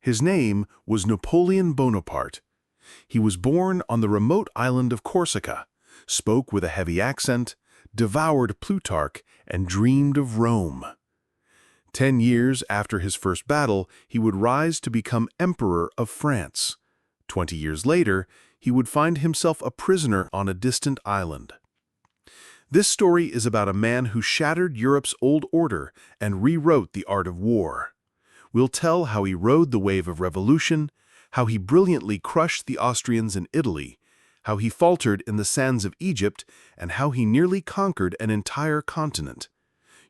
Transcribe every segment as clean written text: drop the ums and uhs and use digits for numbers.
His name was Napoleon Bonaparte. He was born on the remote island of Corsica, spoke with a heavy accent, devoured Plutarch, and dreamed of Rome. 10 years after his first battle, he would rise to become Emperor of France. 20 years later, he would find himself a prisoner on a distant island. This story is about a man who shattered Europe's old order and rewrote the art of war. We'll tell how he rode the wave of revolution, how he brilliantly crushed the Austrians in Italy, how he faltered in the sands of Egypt, and how he nearly conquered an entire continent.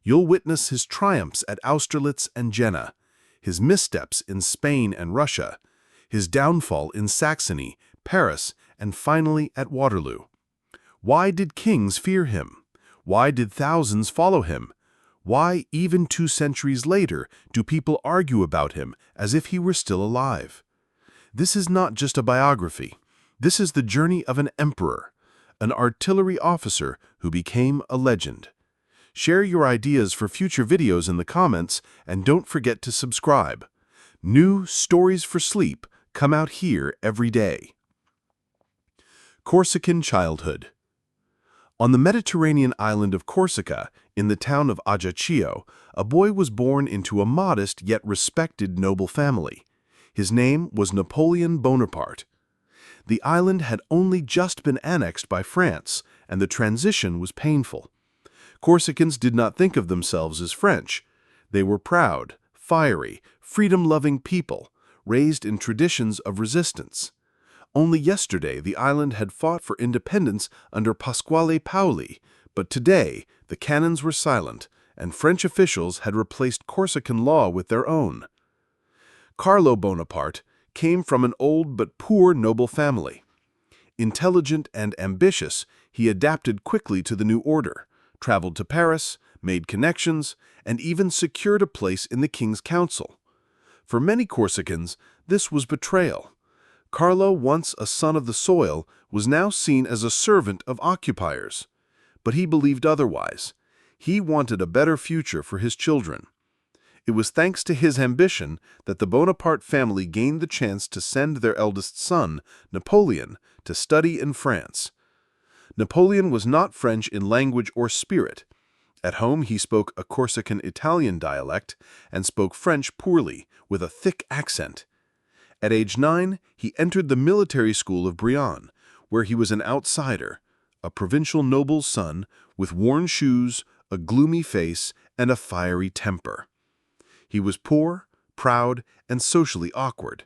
You'll witness his triumphs at Austerlitz and Jena, his missteps in Spain and Russia, his downfall in Saxony, Paris, and finally at Waterloo. Why did kings fear him? Why did thousands follow him? Why, even 2 centuries later, do people argue about him as if he were still alive? This is not just a biography. This is the journey of an emperor, an artillery officer who became a legend. Share your ideas for future videos in the comments, and don't forget to subscribe. New stories for sleep come out here every day. Corsican childhood. On the Mediterranean island of Corsica, in the town of Ajaccio, a boy was born into a modest yet respected noble family. His name was Napoleon Bonaparte. The island had only just been annexed by France, and the transition was painful. Corsicans did not think of themselves as French. They were proud, fiery, freedom-loving people, raised in traditions of resistance. Only yesterday the island had fought for independence under Pasquale Paoli, but today the cannons were silent, and French officials had replaced Corsican law with their own. Carlo Bonaparte came from an old but poor noble family. Intelligent and ambitious, he adapted quickly to the new order, traveled to Paris, made connections, and even secured a place in the king's council. For many Corsicans, this was betrayal. Carlo, once a son of the soil, was now seen as a servant of occupiers. But he believed otherwise. He wanted a better future for his children. It was thanks to his ambition that the Bonaparte family gained the chance to send their eldest son, Napoleon, to study in France. Napoleon was not French in language or spirit. At home he spoke a Corsican Italian dialect and spoke French poorly, with a thick accent. At age 9, he entered the military school of Brienne, where he was an outsider, a provincial noble's son with worn shoes, a gloomy face, and a fiery temper. He was poor, proud, and socially awkward.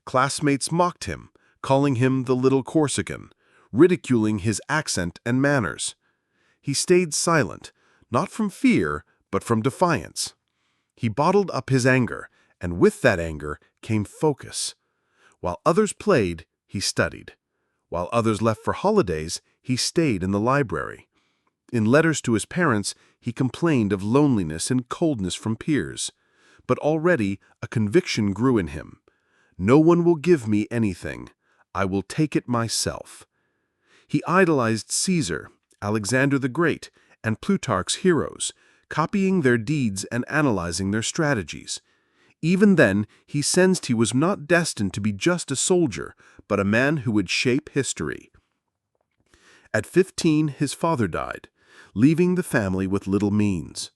Classmates mocked him, calling him the little Corsican, ridiculing his accent and manners. He stayed silent, not from fear, but from defiance. He bottled up his anger, and with that anger came focus. While others played, he studied. While others left for holidays, he stayed in the library. In letters to his parents, he complained of loneliness and coldness from peers. But already a conviction grew in him. No one will give me anything. I will take it myself. He idolized Caesar, Alexander the Great, and Plutarch's heroes, copying their deeds and analyzing their strategies. Even then, he sensed he was not destined to be just a soldier, but a man who would shape history. At 15, his father died, leaving the family with little means.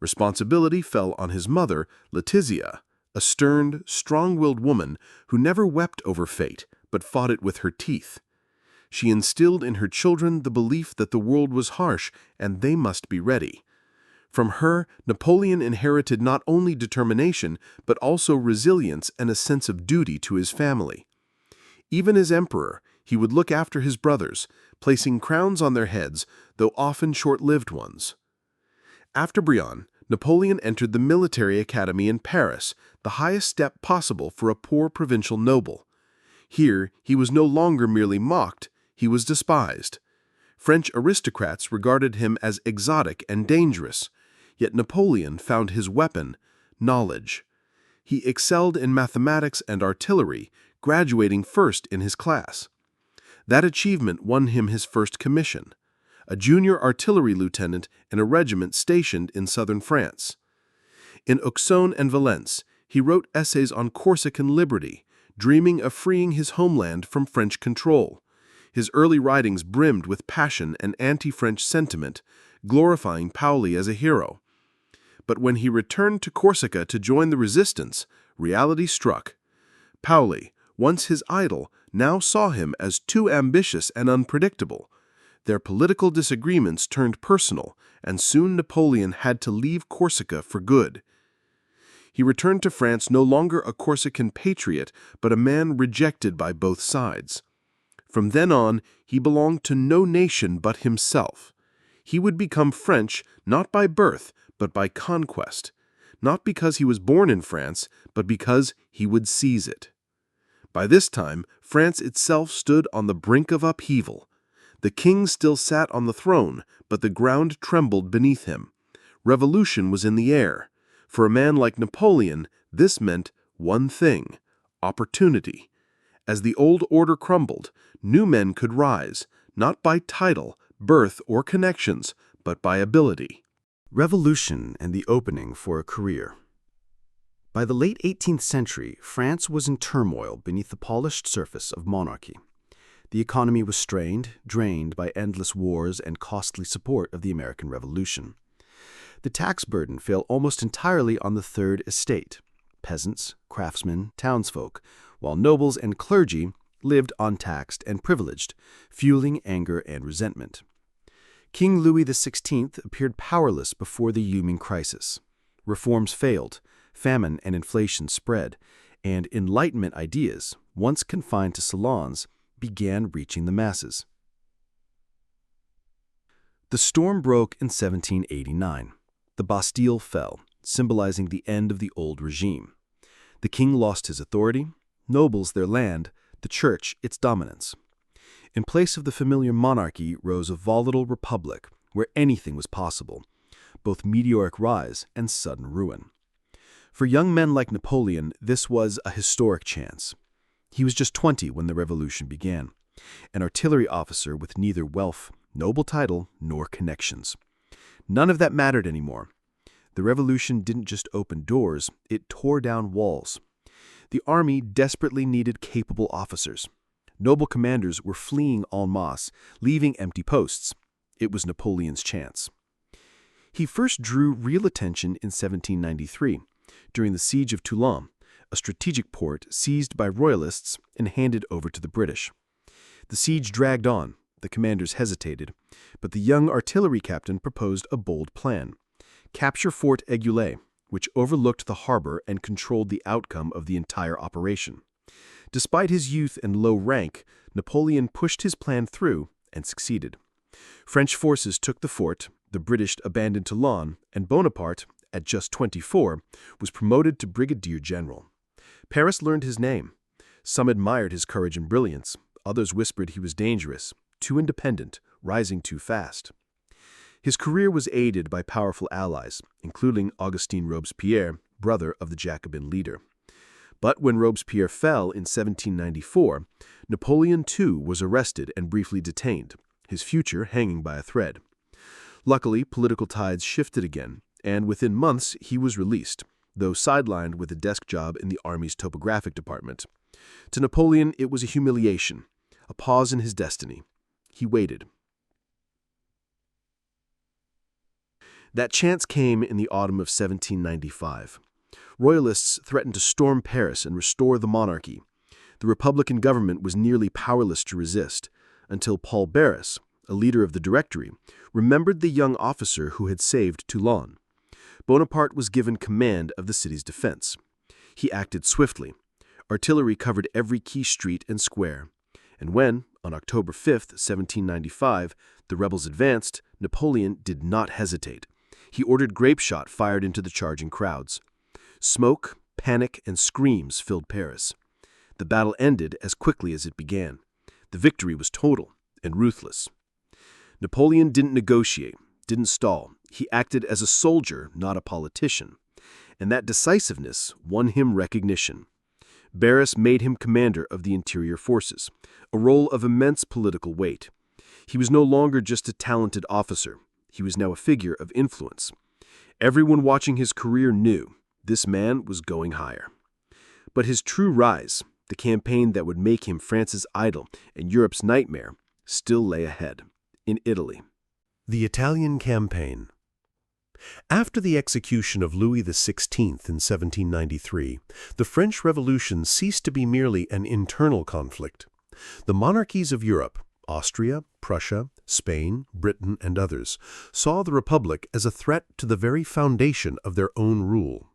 Responsibility fell on his mother, Letizia, a stern, strong-willed woman who never wept over fate, but fought it with her teeth. She instilled in her children the belief that the world was harsh and they must be ready. From her, Napoleon inherited not only determination, but also resilience and a sense of duty to his family. Even as emperor, he would look after his brothers, placing crowns on their heads, though often short-lived ones. After Brienne, Napoleon entered the military academy in Paris, the highest step possible for a poor provincial noble. Here, he was no longer merely mocked, he was despised. French aristocrats regarded him as exotic and dangerous, yet Napoleon found his weapon, knowledge. He excelled in mathematics and artillery, graduating first in his class. That achievement won him his first commission, a junior artillery lieutenant in a regiment stationed in southern France. In Auxonne and Valence, He wrote essays on Corsican liberty, dreaming of freeing his homeland from French control. His early writings brimmed with passion and anti-French sentiment, glorifying Paoli as a hero. But when he returned to Corsica to join the resistance, reality struck. Paoli, once his idol, now saw him as too ambitious and unpredictable. Their political disagreements turned personal, and soon Napoleon had to leave Corsica for good. He returned to France no longer a Corsican patriot, but a man rejected by both sides. From then on, he belonged to no nation but himself. He would become French not by birth, but by conquest, not because he was born in France, but because he would seize it. By this time, France itself stood on the brink of upheaval. The king still sat on the throne, but the ground trembled beneath him. Revolution was in the air. For a man like Napoleon, this meant one thing: opportunity. As the old order crumbled, new men could rise, not by title, birth, or connections, but by ability. Revolution and the opening for a career. By the late 18th century, France was in turmoil beneath the polished surface of monarchy. The economy was strained, drained by endless wars and costly support of the American Revolution. The tax burden fell almost entirely on the Third Estate, peasants, craftsmen, townsfolk, while nobles and clergy lived untaxed and privileged, fueling anger and resentment. King Louis XVI appeared powerless before the looming crisis. Reforms failed, famine and inflation spread, and Enlightenment ideas, once confined to salons, began reaching the masses. The storm broke in 1789. The Bastille fell, symbolizing the end of the old regime. The king lost his authority, nobles their land, the church its dominance. In place of the familiar monarchy rose a volatile republic where anything was possible, both meteoric rise and sudden ruin. For young men like Napoleon, this was a historic chance. He was just 20 when the revolution began, an artillery officer with neither wealth, noble title, nor connections. None of that mattered anymore. The revolution didn't just open doors, it tore down walls. The army desperately needed capable officers. Noble commanders were fleeing en masse, leaving empty posts. It was Napoleon's chance. He first drew real attention in 1793, during the siege of Toulon, a strategic port seized by royalists and handed over to the British. The siege dragged on, the commanders hesitated, but the young artillery captain proposed a bold plan: capture Fort Egulé, which overlooked the harbor and controlled the outcome of the entire operation. Despite his youth and low rank, Napoleon pushed his plan through and succeeded. French forces took the fort, the British abandoned Toulon, and Bonaparte, at just 24, was promoted to brigadier general. Paris learned his name. Some admired his courage and brilliance. Others whispered he was dangerous, too independent, rising too fast. His career was aided by powerful allies, including Augustin Robespierre, brother of the Jacobin leader. But when Robespierre fell in 1794, Napoleon too was arrested and briefly detained, his future hanging by a thread. Luckily, political tides shifted again, and within months he was released, though sidelined with a desk job in the Army's topographic department. To Napoleon, it was a humiliation, a pause in his destiny. He waited. That chance came in the autumn of 1795. Royalists threatened to storm Paris and restore the monarchy. The Republican government was nearly powerless to resist, until Paul Barras, a leader of the Directory, remembered the young officer who had saved Toulon. Bonaparte was given command of the city's defense. He acted swiftly. Artillery covered every key street and square. And when, on October 5, 1795, the rebels advanced, Napoleon did not hesitate. He ordered grape shot fired into the charging crowds. Smoke, panic, and screams filled Paris. The battle ended as quickly as it began. The victory was total and ruthless. Napoleon didn't negotiate, didn't stall. He acted as a soldier, not a politician. And that decisiveness won him recognition. Barras made him commander of the interior forces, a role of immense political weight. He was no longer just a talented officer. He was now a figure of influence. Everyone watching his career knew This man was going higher. But his true rise, the campaign that would make him France's idol and Europe's nightmare, still lay ahead, in Italy. The Italian Campaign. After the execution of Louis XVI in 1793, the French Revolution ceased to be merely an internal conflict. The monarchies of Europe, Austria, Prussia, Spain, Britain, and others, saw the Republic as a threat to the very foundation of their own rule.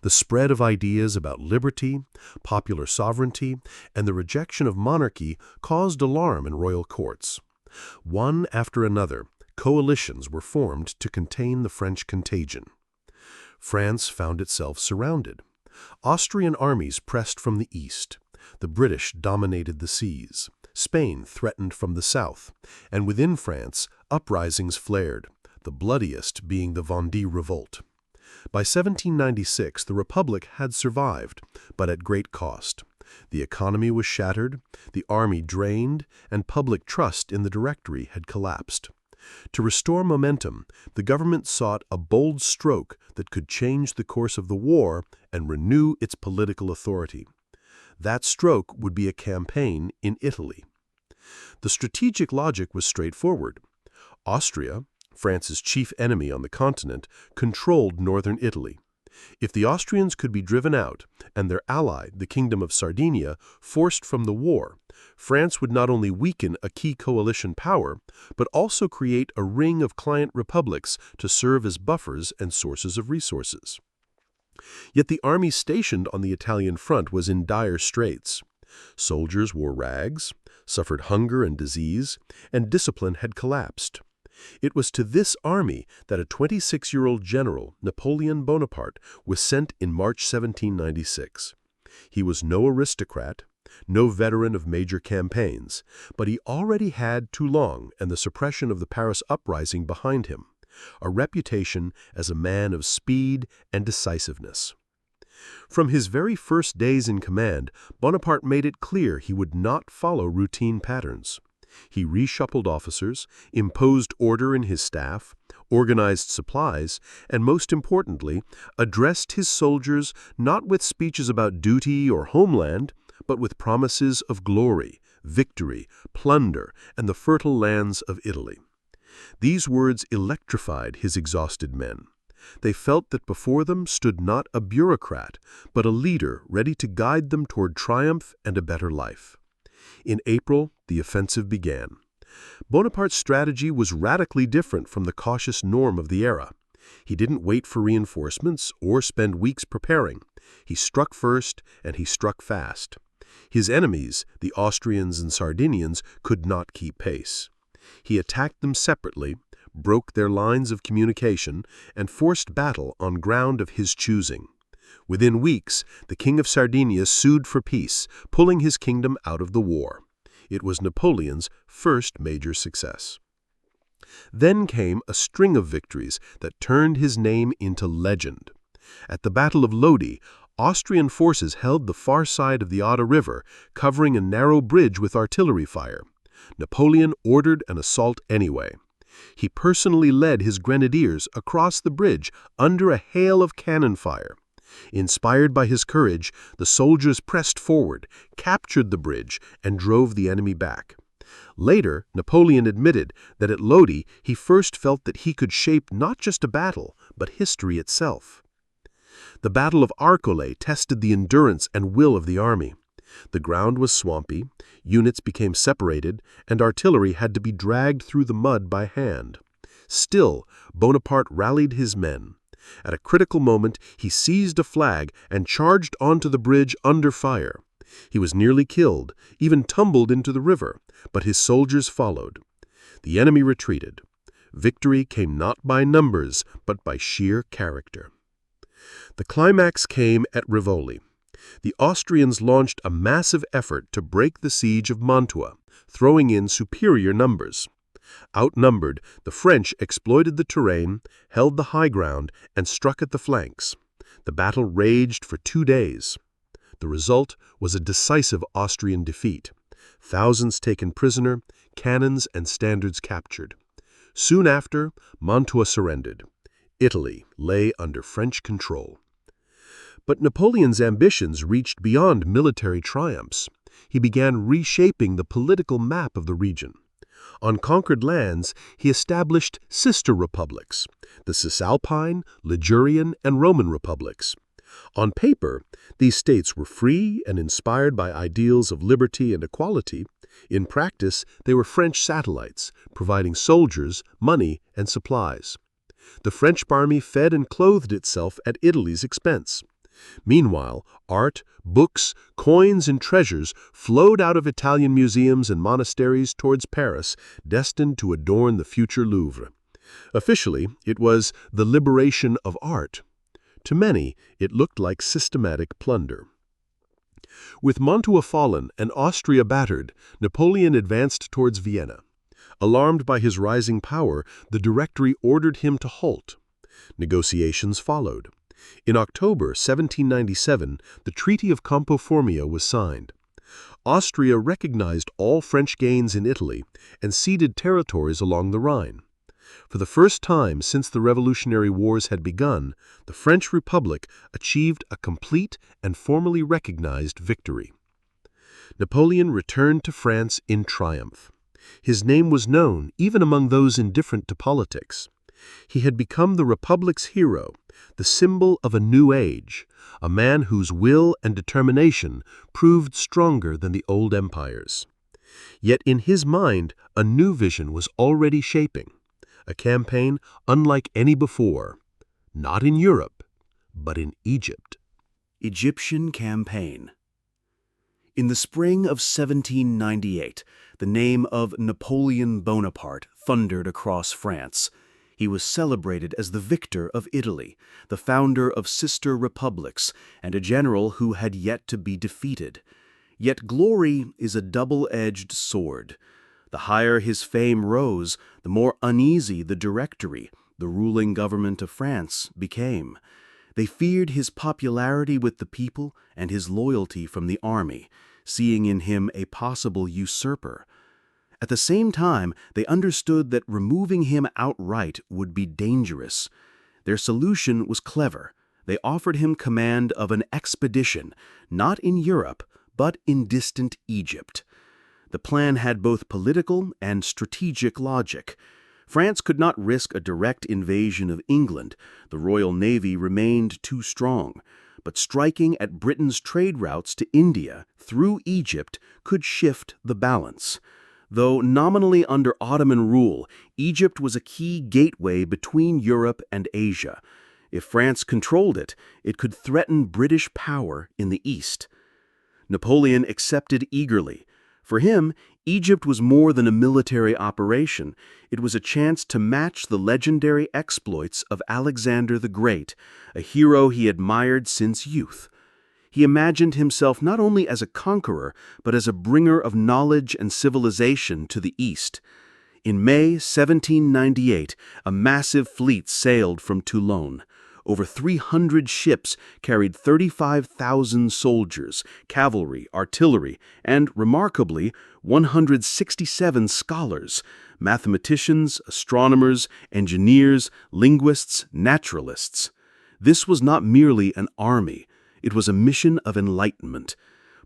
The spread of ideas about liberty, popular sovereignty, and the rejection of monarchy caused alarm in royal courts. One after another, coalitions were formed to contain the French contagion. France found itself surrounded. Austrian armies pressed from the east. The British dominated the seas. Spain threatened from the south. And within France, uprisings flared, the bloodiest being the Vendée Revolt. By 1796, the Republic had survived, but at great cost. The economy was shattered, the army drained, and public trust in the Directory had collapsed. To restore momentum, the government sought a bold stroke that could change the course of the war and renew its political authority. That stroke would be a campaign in Italy. The strategic logic was straightforward. Austria, France's chief enemy on the continent, controlled northern Italy. If the Austrians could be driven out, and their ally, the Kingdom of Sardinia, forced from the war, France would not only weaken a key coalition power, but also create a ring of client republics to serve as buffers and sources of resources. Yet the army stationed on the Italian front was in dire straits. Soldiers wore rags, suffered hunger and disease, and discipline had collapsed. It was to this army that a 26-year-old general, Napoleon Bonaparte, was sent in March 1796. He was no aristocrat, no veteran of major campaigns, but he already had Toulon and the suppression of the Paris uprising behind him, a reputation as a man of speed and decisiveness. From his very first days in command, Bonaparte made it clear he would not follow routine patterns. He reshuffled officers, imposed order in his staff, organized supplies, and most importantly, addressed his soldiers not with speeches about duty or homeland, but with promises of glory, victory, plunder, and the fertile lands of Italy. These words electrified his exhausted men. They felt that before them stood not a bureaucrat, but a leader ready to guide them toward triumph and a better life. In April, the offensive began. Bonaparte's strategy was radically different from the cautious norm of the era. He didn't wait for reinforcements or spend weeks preparing. He struck first, and he struck fast. His enemies, the Austrians and Sardinians, could not keep pace. He attacked them separately, broke their lines of communication, and forced battle on ground of his choosing. Within weeks, the King of Sardinia sued for peace, pulling his kingdom out of the war. It was Napoleon's first major success. Then came a string of victories that turned his name into legend. At the Battle of Lodi, Austrian forces held the far side of the Adda River, covering a narrow bridge with artillery fire. Napoleon ordered an assault anyway. He personally led his grenadiers across the bridge under a hail of cannon fire. Inspired by his courage, the soldiers pressed forward, captured the bridge, and drove the enemy back. Later, Napoleon admitted that at Lodi he first felt that he could shape not just a battle, but history itself. The Battle of Arcole tested the endurance and will of the army. The ground was swampy, units became separated, and artillery had to be dragged through the mud by hand. Still, Bonaparte rallied his men. At a critical moment, he seized a flag and charged onto the bridge under fire. He was nearly killed, even tumbled into the river, but his soldiers followed. The enemy retreated. Victory came not by numbers, but by sheer character. The climax came at Rivoli. The Austrians launched a massive effort to break the siege of Mantua, throwing in superior numbers. Outnumbered, the French exploited the terrain, held the high ground, and struck at the flanks. The battle raged for 2 days. The result was a decisive Austrian defeat. Thousands taken prisoner, cannons and standards captured. Soon after, Mantua surrendered. Italy lay under French control. But Napoleon's ambitions reached beyond military triumphs. He began reshaping the political map of the region. On conquered lands, he established sister republics, the Cisalpine, Ligurian, and Roman republics. On paper, these states were free and inspired by ideals of liberty and equality. In practice, they were French satellites, providing soldiers, money, and supplies. The French army fed and clothed itself at Italy's expense. Meanwhile, art, books, coins, and treasures flowed out of Italian museums and monasteries towards Paris, destined to adorn the future Louvre. Officially, it was the liberation of art. To many, it looked like systematic plunder. With Mantua fallen and Austria battered, Napoleon advanced towards Vienna. Alarmed by his rising power, the Directory ordered him to halt. Negotiations followed. In October 1797, the Treaty of Campo Formio was signed. Austria recognized all French gains in Italy and ceded territories along the Rhine. For the first time since the Revolutionary Wars had begun, the French Republic achieved a complete and formally recognized victory. Napoleon returned to France in triumph. His name was known even among those indifferent to politics. He had become the Republic's hero, the symbol of a new age, a man whose will and determination proved stronger than the old empires. Yet in his mind, a new vision was already shaping, a campaign unlike any before, not in Europe, but in Egypt. Egyptian campaign. In the spring of 1798, the name of Napoleon Bonaparte thundered across France. He was celebrated as the victor of Italy, the founder of sister republics, and a general who had yet to be defeated. Yet glory is a double-edged sword. The higher his fame rose, the more uneasy the Directory, the ruling government of France, became. They feared his popularity with the people and his loyalty from the army, seeing in him a possible usurper. At the same time, they understood that removing him outright would be dangerous. Their solution was clever. They offered him command of an expedition, not in Europe, but in distant Egypt. The plan had both political and strategic logic. France could not risk a direct invasion of England. The Royal Navy remained too strong. But striking at Britain's trade routes to India through Egypt could shift the balance. Though nominally under Ottoman rule, Egypt was a key gateway between Europe and Asia. If France controlled it, it could threaten British power in the East. Napoleon accepted eagerly. For him, Egypt was more than a military operation. It was a chance to match the legendary exploits of Alexander the Great, a hero he admired since youth. He imagined himself not only as a conqueror, but as a bringer of knowledge and civilization to the East. In May 1798, a massive fleet sailed from Toulon. Over 300 ships carried 35,000 soldiers, cavalry, artillery, and, remarkably, 167 scholars, mathematicians, astronomers, engineers, linguists, naturalists. This was not merely an army. It was a mission of enlightenment.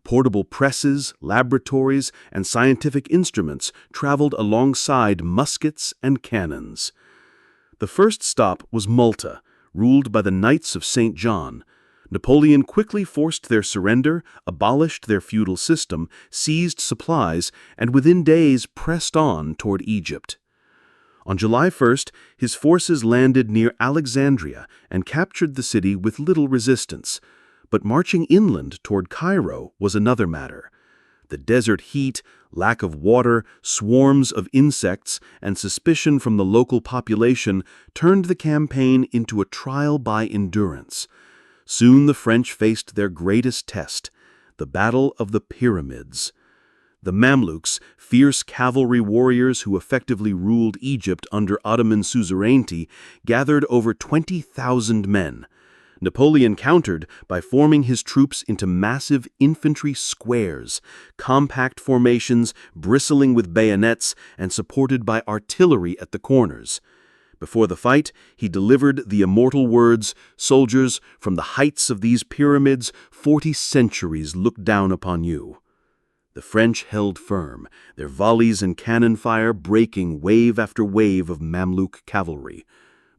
Portable presses, laboratories, and scientific instruments traveled alongside muskets and cannons. The first stop was Malta, ruled by the Knights of St. John. Napoleon quickly forced their surrender, abolished their feudal system, seized supplies, and within days pressed on toward Egypt. On July 1st, his forces landed near Alexandria and captured the city with little resistance. But marching inland toward Cairo was another matter. The desert heat, lack of water, swarms of insects, and suspicion from the local population turned the campaign into a trial by endurance. Soon the French faced their greatest test, the Battle of the Pyramids. The Mamluks, fierce cavalry warriors who effectively ruled Egypt under Ottoman suzerainty, gathered over 20,000 men. Napoleon countered by forming his troops into massive infantry squares, compact formations bristling with bayonets and supported by artillery at the corners. Before the fight, he delivered the immortal words, "Soldiers, from the heights of these pyramids, 40 centuries look down upon you." The French held firm, their volleys and cannon fire breaking wave after wave of Mamluk cavalry.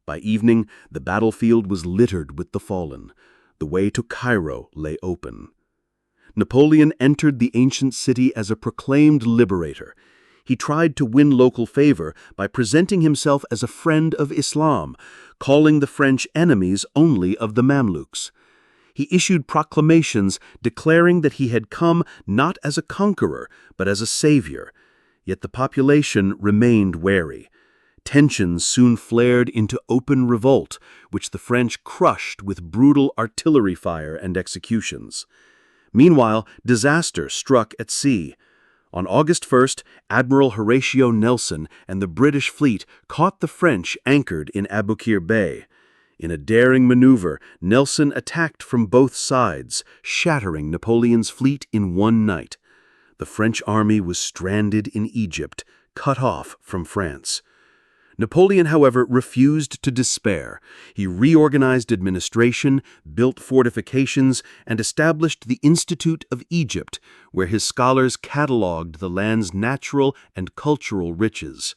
By evening, the battlefield was littered with the fallen. The way to Cairo lay open. Napoleon entered the ancient city as a proclaimed liberator. He tried to win local favor by presenting himself as a friend of Islam, calling the French enemies only of the Mamluks. He issued proclamations declaring that he had come not as a conqueror, but as a savior. Yet the population remained wary. Tensions soon flared into open revolt, which the French crushed with brutal artillery fire and executions. Meanwhile, disaster struck at sea. On August 1st, Admiral Horatio Nelson and the British fleet caught the French anchored in Aboukir Bay. In a daring maneuver, Nelson attacked from both sides, shattering Napoleon's fleet in one night. The French army was stranded in Egypt, cut off from France. Napoleon, however, refused to despair. He reorganized administration, built fortifications, and established the Institute of Egypt, where his scholars catalogued the land's natural and cultural riches.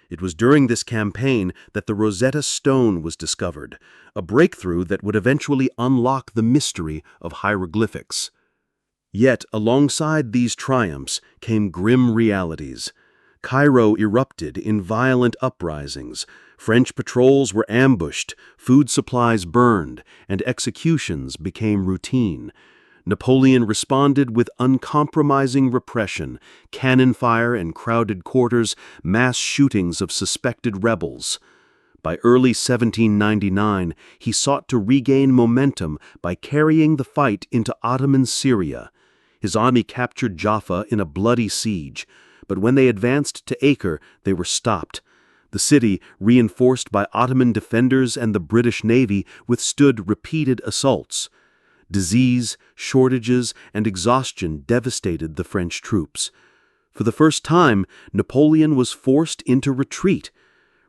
It was during this campaign that the Rosetta Stone was discovered, a breakthrough that would eventually unlock the mystery of hieroglyphics. Yet, alongside these triumphs came grim realities. Cairo erupted in violent uprisings. French patrols were ambushed, food supplies burned, and executions became routine. Napoleon responded with uncompromising repression, cannon fire in crowded quarters, mass shootings of suspected rebels. By early 1799, he sought to regain momentum by carrying the fight into Ottoman Syria. His army captured Jaffa in a bloody siege, but when they advanced to Acre, they were stopped. The city, reinforced by Ottoman defenders and the British Navy, withstood repeated assaults. Disease, shortages, and exhaustion devastated the French troops. For the first time, Napoleon was forced into retreat.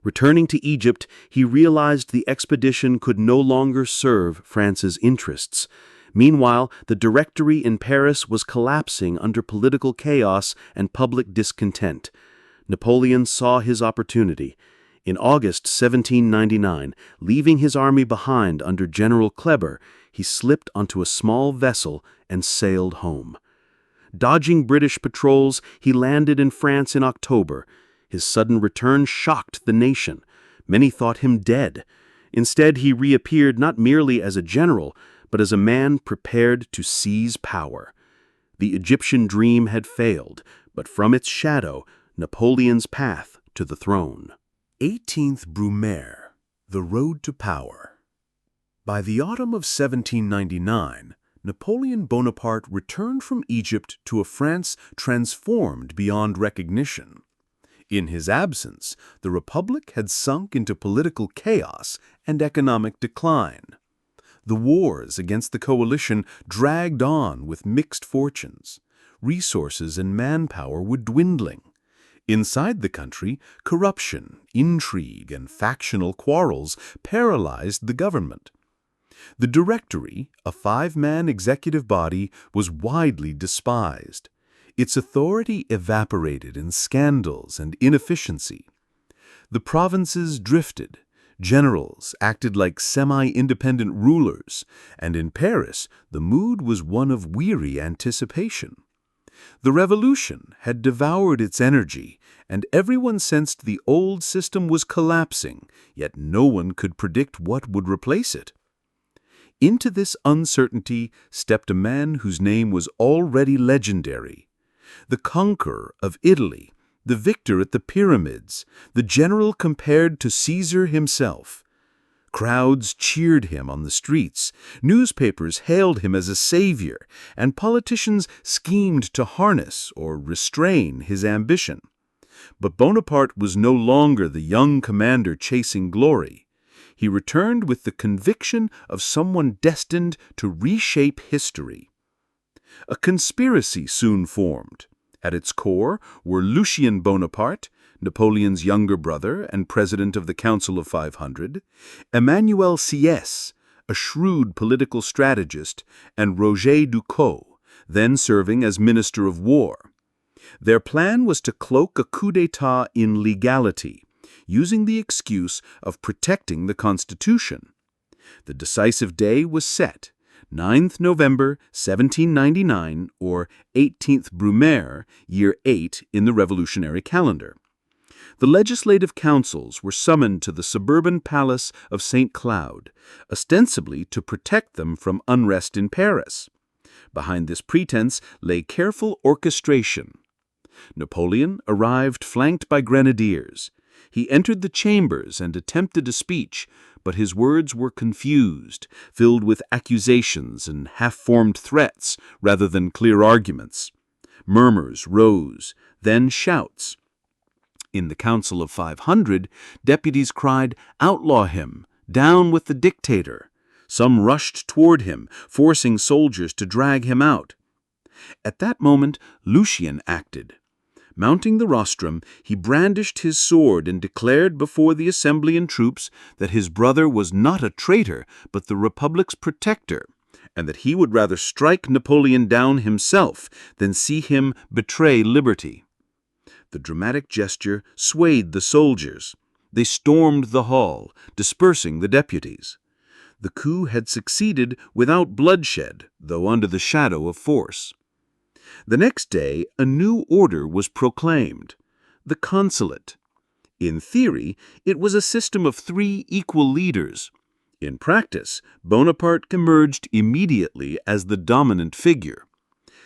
Returning to Egypt, he realized the expedition could no longer serve France's interests. Meanwhile, the Directory in Paris was collapsing under political chaos and public discontent. Napoleon saw his opportunity. In August 1799, leaving his army behind under General Kleber, he slipped onto a small vessel and sailed home. Dodging British patrols, he landed in France in October. His sudden return shocked the nation. Many thought him dead. Instead, he reappeared not merely as a general, but as a man prepared to seize power. The Egyptian dream had failed, but from its shadow, Napoleon's path to the throne. 18th Brumaire, the road to power. By the autumn of 1799, Napoleon Bonaparte returned from Egypt to a France transformed beyond recognition. In his absence, the Republic had sunk into political chaos and economic decline. The wars against the coalition dragged on with mixed fortunes. Resources and manpower were dwindling. Inside the country, corruption, intrigue, and factional quarrels paralyzed the government. The Directory, a 5-man executive body, was widely despised. Its authority evaporated in scandals and inefficiency. The provinces drifted. Generals acted like semi-independent rulers, and in Paris the mood was one of weary anticipation. The revolution had devoured its energy, and everyone sensed the old system was collapsing, yet no one could predict what would replace it. Into this uncertainty stepped a man whose name was already legendary, the conqueror of Italy, the victor at the pyramids, the general compared to Caesar himself. Crowds cheered him on the streets, newspapers hailed him as a savior, and politicians schemed to harness or restrain his ambition. But Bonaparte was no longer the young commander chasing glory. He returned with the conviction of someone destined to reshape history. A conspiracy soon formed. At its core were Lucien Bonaparte, Napoleon's younger brother and president of the Council of 500, Emmanuel Sieyès, a shrewd political strategist, and Roger Ducos, then serving as Minister of War. Their plan was to cloak a coup d'état in legality, using the excuse of protecting the Constitution. The decisive day was set, 9th November 1799, or 18th Brumaire, year 8 in the revolutionary calendar. The legislative councils were summoned to the suburban palace of St. Cloud, ostensibly to protect them from unrest in Paris. Behind this pretense lay careful orchestration. Napoleon arrived flanked by grenadiers. He entered the chambers and attempted a speech, but his words were confused, filled with accusations and half-formed threats rather than clear arguments. Murmurs rose, then shouts. In the Council of 500, deputies cried, "Outlaw him! Down with the dictator!" Some rushed toward him, forcing soldiers to drag him out. At that moment, Lucien acted. Mounting the rostrum, he brandished his sword and declared before the assembly and troops that his brother was not a traitor, but the Republic's protector, and that he would rather strike Napoleon down himself than see him betray liberty. The dramatic gesture swayed the soldiers. They stormed the hall, dispersing the deputies. The coup had succeeded without bloodshed, though under the shadow of force. The next day, a new order was proclaimed, the consulate. In theory, it was a system of 3 equal leaders. In practice, Bonaparte emerged immediately as the dominant figure.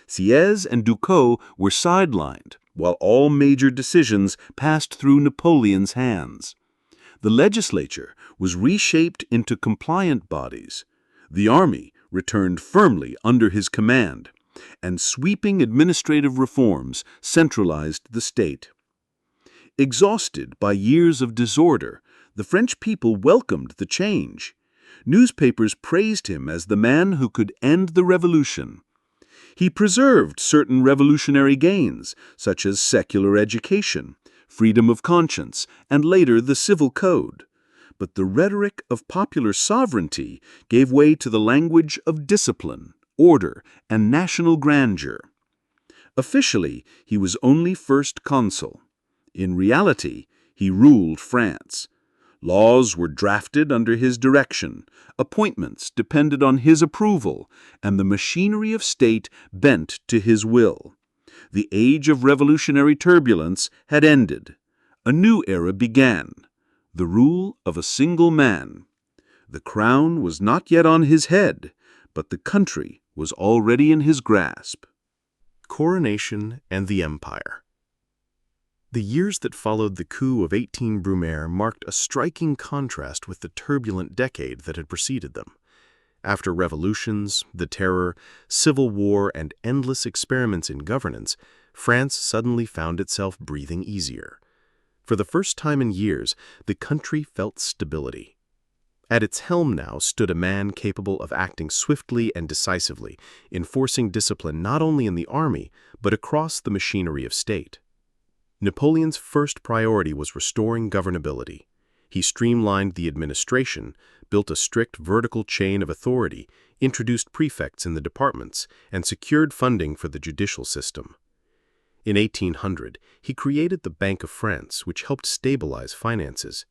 Sieyès and Ducos were sidelined, while all major decisions passed through Napoleon's hands. The legislature was reshaped into compliant bodies. The army returned firmly under his command, and sweeping administrative reforms centralized the state. Exhausted by years of disorder, the French people welcomed the change. Newspapers praised him as the man who could end the revolution. He preserved certain revolutionary gains, such as secular education, freedom of conscience, and later the civil code. But the rhetoric of popular sovereignty gave way to the language of discipline, order, and national grandeur. Officially, he was only first consul. In reality, he ruled France. Laws were drafted under his direction, appointments depended on his approval, and the machinery of state bent to his will. The age of revolutionary turbulence had ended. A new era began, the rule of a single man. The crown was not yet on his head, but the country was already in his grasp. Coronation and the Empire. The years that followed the coup of 18 Brumaire marked a striking contrast with the turbulent decade that had preceded them. After revolutions, the terror, civil war, and endless experiments in governance, France suddenly found itself breathing easier. For the first time in years, the country felt stability. At its helm now stood a man capable of acting swiftly and decisively, enforcing discipline not only in the army, but across the machinery of state. Napoleon's first priority was restoring governability. He streamlined the administration, built a strict vertical chain of authority, introduced prefects in the departments, and secured funding for the judicial system. In 1800, he created the Bank of France, which helped stabilize finances.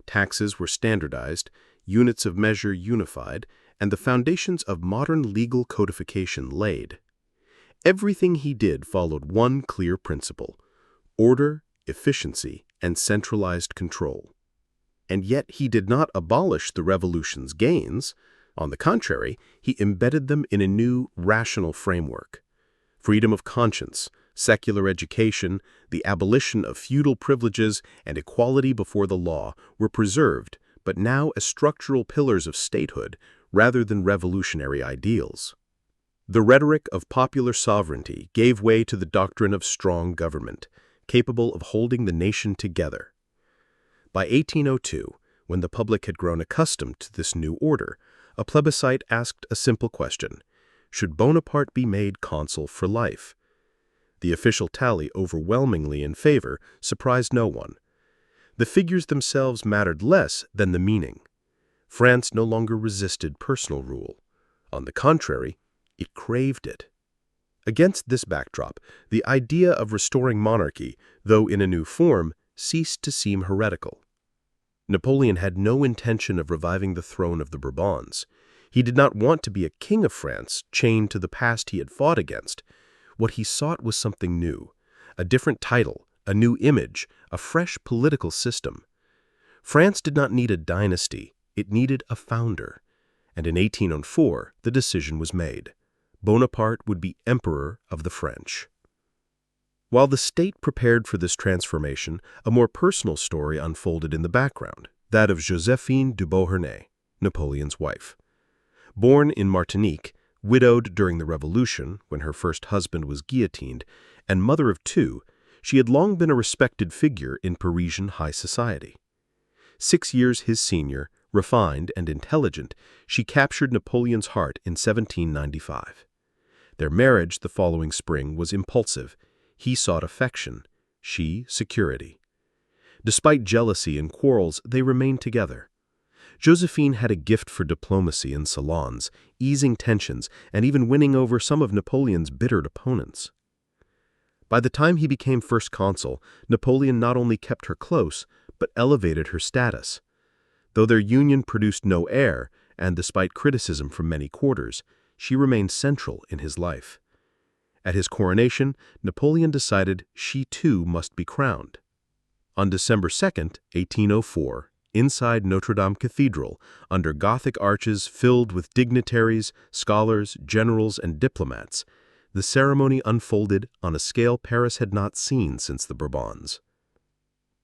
Taxes were standardized, units of measure unified, and the foundations of modern legal codification laid. Everything he did followed one clear principle: order, efficiency, and centralized control. And yet he did not abolish the revolution's gains. On the contrary, he embedded them in a new, rational framework. Freedom of conscience, secular education, the abolition of feudal privileges, and equality before the law were preserved, but now as structural pillars of statehood rather than revolutionary ideals. The rhetoric of popular sovereignty gave way to the doctrine of strong government, capable of holding the nation together. By 1802, when the public had grown accustomed to this new order, a plebiscite asked a simple question: should Bonaparte be made consul for life? The official tally, overwhelmingly in favor, surprised no one. The figures themselves mattered less than the meaning. France no longer resisted personal rule. On the contrary, it craved it. Against this backdrop, the idea of restoring monarchy, though in a new form, ceased to seem heretical. Napoleon had no intention of reviving the throne of the Bourbons. He did not want to be a king of France, chained to the past he had fought against. What he sought was something new, a different title, a new image, a fresh political system. France did not need a dynasty, it needed a founder. And in 1804, the decision was made. Bonaparte would be Emperor of the French. While the state prepared for this transformation, a more personal story unfolded in the background, that of Joséphine de Beauharnais, Napoleon's wife. Born in Martinique, widowed during the Revolution, when her first husband was guillotined, and mother of two, she had long been a respected figure in Parisian high society. 6 years his senior, refined and intelligent, she captured Napoleon's heart in 1795. Their marriage the following spring was impulsive. He sought affection, she security. Despite jealousy and quarrels, they remained together. Joséphine had a gift for diplomacy in salons, easing tensions and even winning over some of Napoleon's bitter opponents. By the time he became first consul, Napoleon not only kept her close, but elevated her status. Though their union produced no heir, and despite criticism from many quarters, she remained central in his life. At his coronation, Napoleon decided she too must be crowned. On December 2, 1804, inside Notre Dame Cathedral, under Gothic arches filled with dignitaries, scholars, generals, and diplomats, the ceremony unfolded on a scale Paris had not seen since the Bourbons.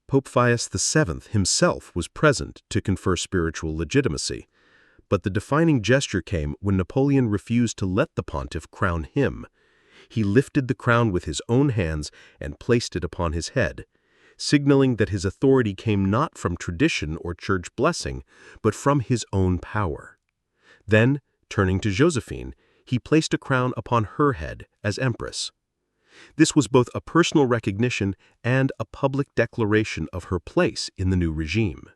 Pope Pius VII himself was present to confer spiritual legitimacy, but the defining gesture came when Napoleon refused to let the pontiff crown him. He lifted the crown with his own hands and placed it upon his head, signaling that his authority came not from tradition or church blessing, but from his own power. Then, turning to Joséphine, he placed a crown upon her head as empress. This was both a personal recognition and a public declaration of her place in the new regime.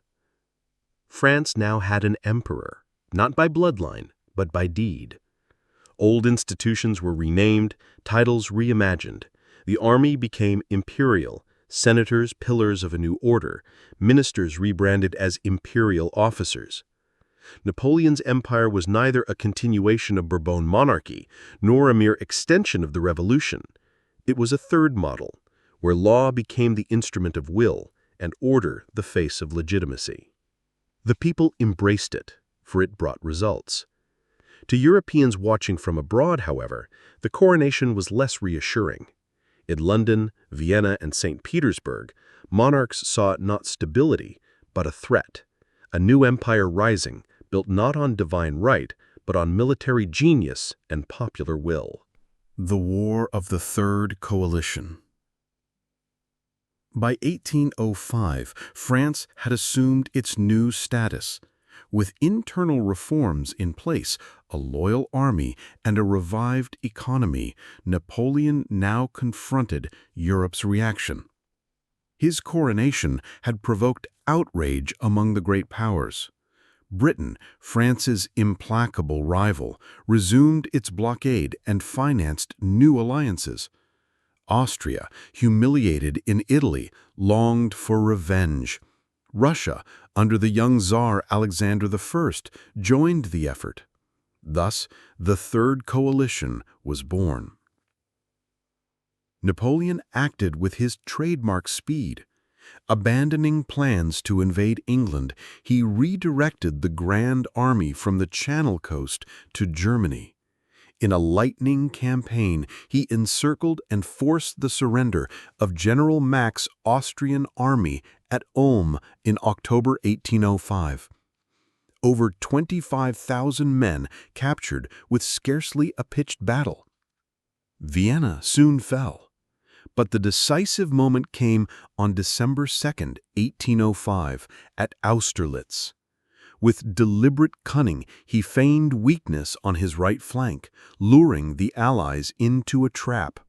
France now had an emperor, not by bloodline, but by deed. Old institutions were renamed, titles reimagined. The army became imperial, senators pillars of a new order, ministers rebranded as imperial officers. Napoleon's empire was neither a continuation of Bourbon monarchy, nor a mere extension of the Revolution. It was a third model, where law became the instrument of will and order the face of legitimacy. The people embraced it, for it brought results. To Europeans watching from abroad, however, the coronation was less reassuring. In London, Vienna, and St. Petersburg, monarchs saw not stability, but a threat, a new empire rising, built not on divine right, but on military genius and popular will. The War of the Third Coalition. By 1805, France had assumed its new status. With internal reforms in place, a loyal army, and a revived economy, Napoleon now confronted Europe's reaction. His coronation had provoked outrage among the great powers. Britain, France's implacable rival, resumed its blockade and financed new alliances. Austria, humiliated in Italy, longed for revenge. Russia, under the young Tsar Alexander I, joined the effort. Thus, the Third Coalition was born. Napoleon acted with his trademark speed. Abandoning plans to invade England, he redirected the Grand Army from the Channel coast to Germany. In a lightning campaign, he encircled and forced the surrender of General Mack's Austrian army at Ulm in October 1805. Over 25,000 men captured with scarcely a pitched battle. Vienna soon fell. But the decisive moment came on December 2, 1805, at Austerlitz. With deliberate cunning, he feigned weakness on his right flank, luring the Allies into a trap.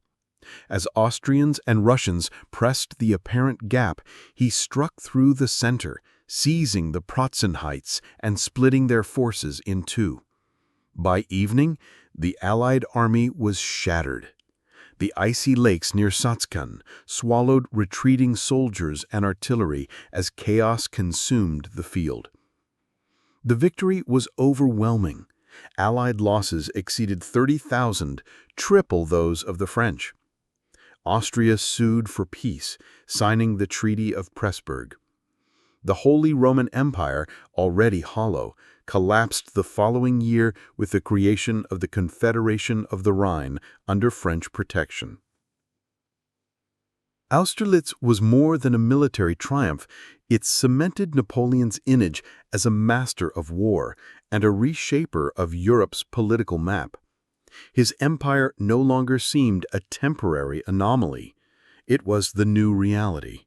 As Austrians and Russians pressed the apparent gap, he struck through the center, seizing the Pratzen heights and splitting their forces in two. By evening, the Allied army was shattered. The icy lakes near Satzkan swallowed retreating soldiers and artillery as chaos consumed the field. The victory was overwhelming. Allied losses exceeded 30,000, triple those of the French. Austria sued for peace, signing the Treaty of Pressburg. The Holy Roman Empire, already hollow, collapsed the following year with the creation of the Confederation of the Rhine under French protection. Austerlitz was more than a military triumph. It cemented Napoleon's image as a master of war and a reshaper of Europe's political map. His empire no longer seemed a temporary anomaly. It was the new reality,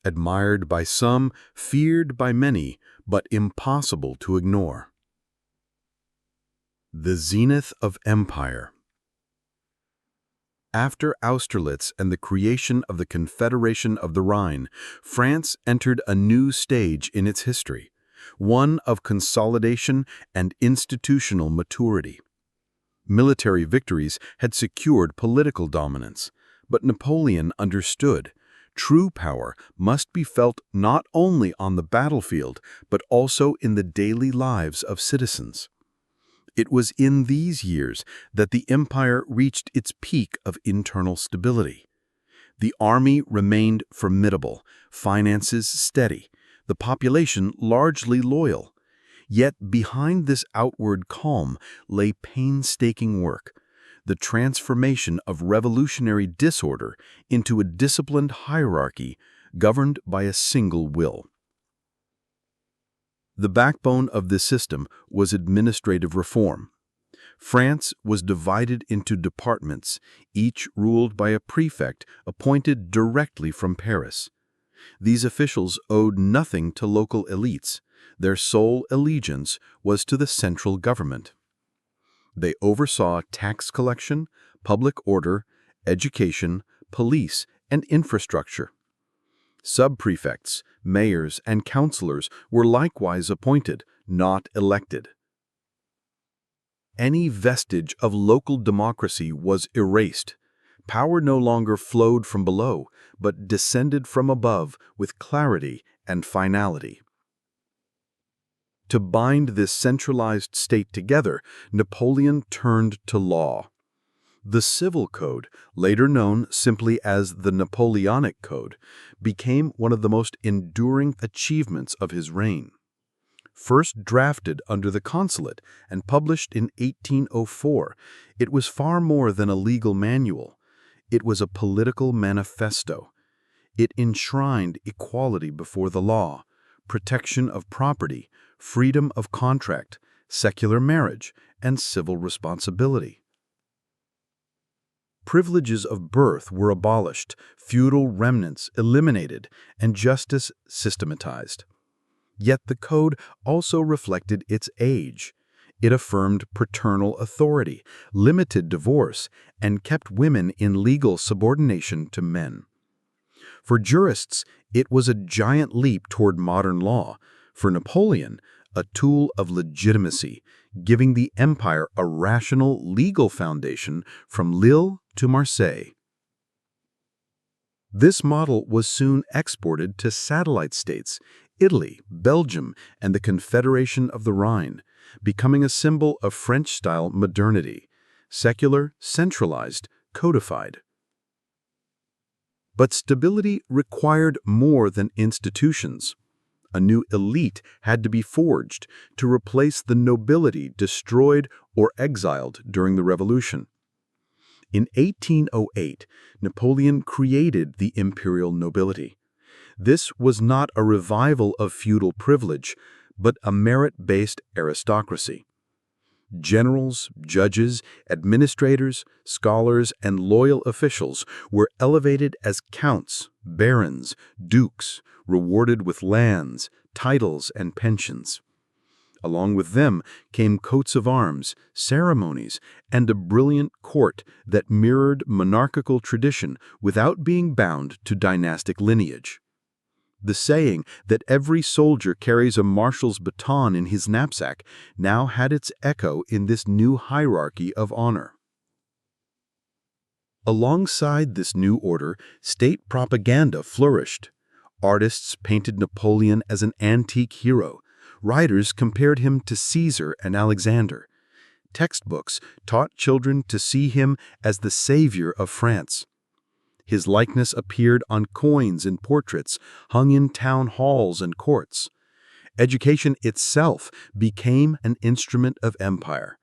admired by some, feared by many, but impossible to ignore. The zenith of empire. After Austerlitz and the creation of the Confederation of the Rhine, France entered a new stage in its history, one of consolidation and institutional maturity. Military victories had secured political dominance, but Napoleon understood true power must be felt not only on the battlefield, but also in the daily lives of citizens. It was in these years that the empire reached its peak of internal stability. The army remained formidable, finances steady, the population largely loyal. Yet behind this outward calm lay painstaking work, the transformation of revolutionary disorder into a disciplined hierarchy governed by a single will. The backbone of this system was administrative reform. France was divided into departments, each ruled by a prefect appointed directly from Paris. These officials owed nothing to local elites. Their sole allegiance was to the central government. They oversaw tax collection, public order, education, police, and infrastructure. Subprefects, mayors, and councillors were likewise appointed, not elected. Any vestige of local democracy was erased. Power no longer flowed from below, but descended from above with clarity and finality. To bind this centralized state together, Napoleon turned to law. The Civil Code, later known simply as the Napoleonic Code, became one of the most enduring achievements of his reign. First drafted under the Consulate and published in 1804, it was far more than a legal manual. It was a political manifesto. It enshrined equality before the law, protection of property, freedom of contract, secular marriage, and civil responsibility. Privileges of birth were abolished, feudal remnants eliminated, and justice systematized. Yet the code also reflected its age. It affirmed paternal authority, limited divorce, and kept women in legal subordination to men. For jurists, it was a giant leap toward modern law. For Napoleon, a tool of legitimacy, giving the empire a rational legal foundation from Lille to Marseille. This model was soon exported to satellite states, Italy, Belgium, and the Confederation of the Rhine, becoming a symbol of French-style modernity, secular, centralized, codified. But stability required more than institutions. A new elite had to be forged to replace the nobility destroyed or exiled during the Revolution. In 1808, Napoleon created the imperial nobility. This was not a revival of feudal privilege, but a merit-based aristocracy. Generals, judges, administrators, scholars, and loyal officials were elevated as counts, barons, dukes, rewarded with lands, titles, and pensions. Along with them came coats of arms, ceremonies, and a brilliant court that mirrored monarchical tradition without being bound to dynastic lineage. The saying that every soldier carries a marshal's baton in his knapsack now had its echo in this new hierarchy of honor. Alongside this new order, state propaganda flourished. Artists painted Napoleon as an antique hero. Writers compared him to Caesar and Alexander. Textbooks taught children to see him as the savior of France. His likeness appeared on coins and portraits hung in town halls and courts. Education itself became an instrument of empire.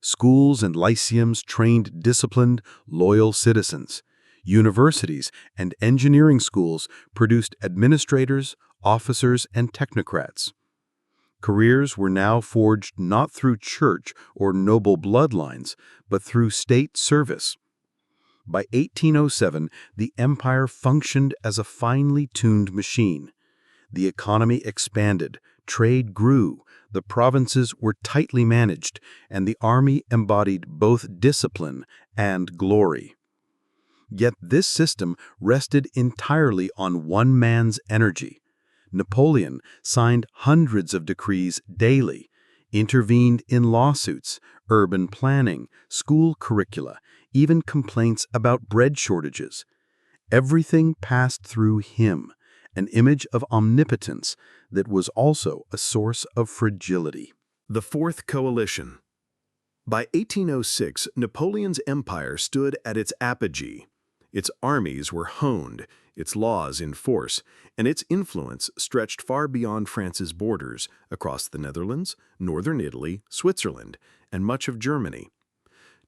Schools and lyceums trained disciplined, loyal citizens. Universities and engineering schools produced administrators, officers, and technocrats. Careers were now forged not through church or noble bloodlines, but through state service. By 1807, the empire functioned as a finely tuned machine. The economy expanded, trade grew, the provinces were tightly managed, and the army embodied both discipline and glory. Yet this system rested entirely on one man's energy. Napoleon signed hundreds of decrees daily, intervened in lawsuits, urban planning, school curricula, even complaints about bread shortages. Everything passed through him, an image of omnipotence that was also a source of fragility. The Fourth Coalition. By 1806, Napoleon's empire stood at its apogee. Its armies were honed, its laws in force, and its influence stretched far beyond France's borders, across the Netherlands, northern Italy, Switzerland, and much of Germany.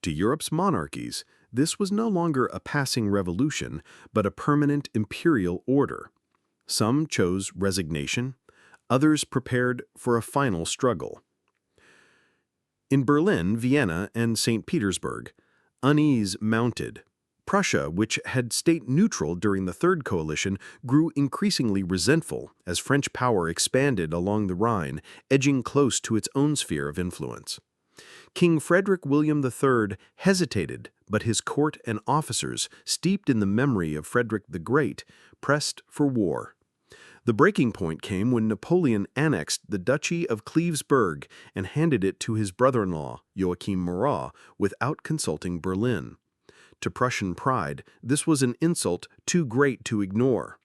To Europe's monarchies, this was no longer a passing revolution, but a permanent imperial order. Some chose resignation, others prepared for a final struggle. In Berlin, Vienna, and St. Petersburg, unease mounted. Prussia, which had stayed neutral during the Third Coalition, grew increasingly resentful as French power expanded along the Rhine, edging close to its own sphere of influence. King Frederick William III hesitated, but his court and officers, steeped in the memory of Frederick the Great, pressed for war. The breaking point came when Napoleon annexed the Duchy of Clevesburg and handed it to his brother-in-law, Joachim Murat, without consulting Berlin. To Prussian pride, this was an insult too great to ignore.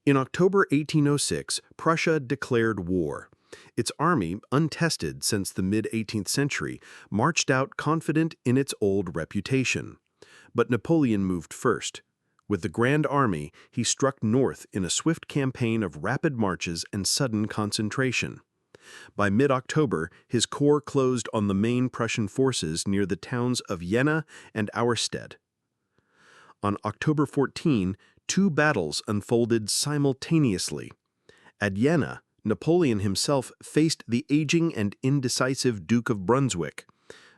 In October 1806, Prussia declared war. Its army, untested since the mid-18th century, marched out confident in its old reputation. But Napoleon moved first. With the Grand Army, he struck north in a swift campaign of rapid marches and sudden concentration. By mid-October, his corps closed on the main Prussian forces near the towns of Jena and Auerstedt. On October 14, two battles unfolded simultaneously. At Jena, Napoleon himself faced the aging and indecisive Duke of Brunswick.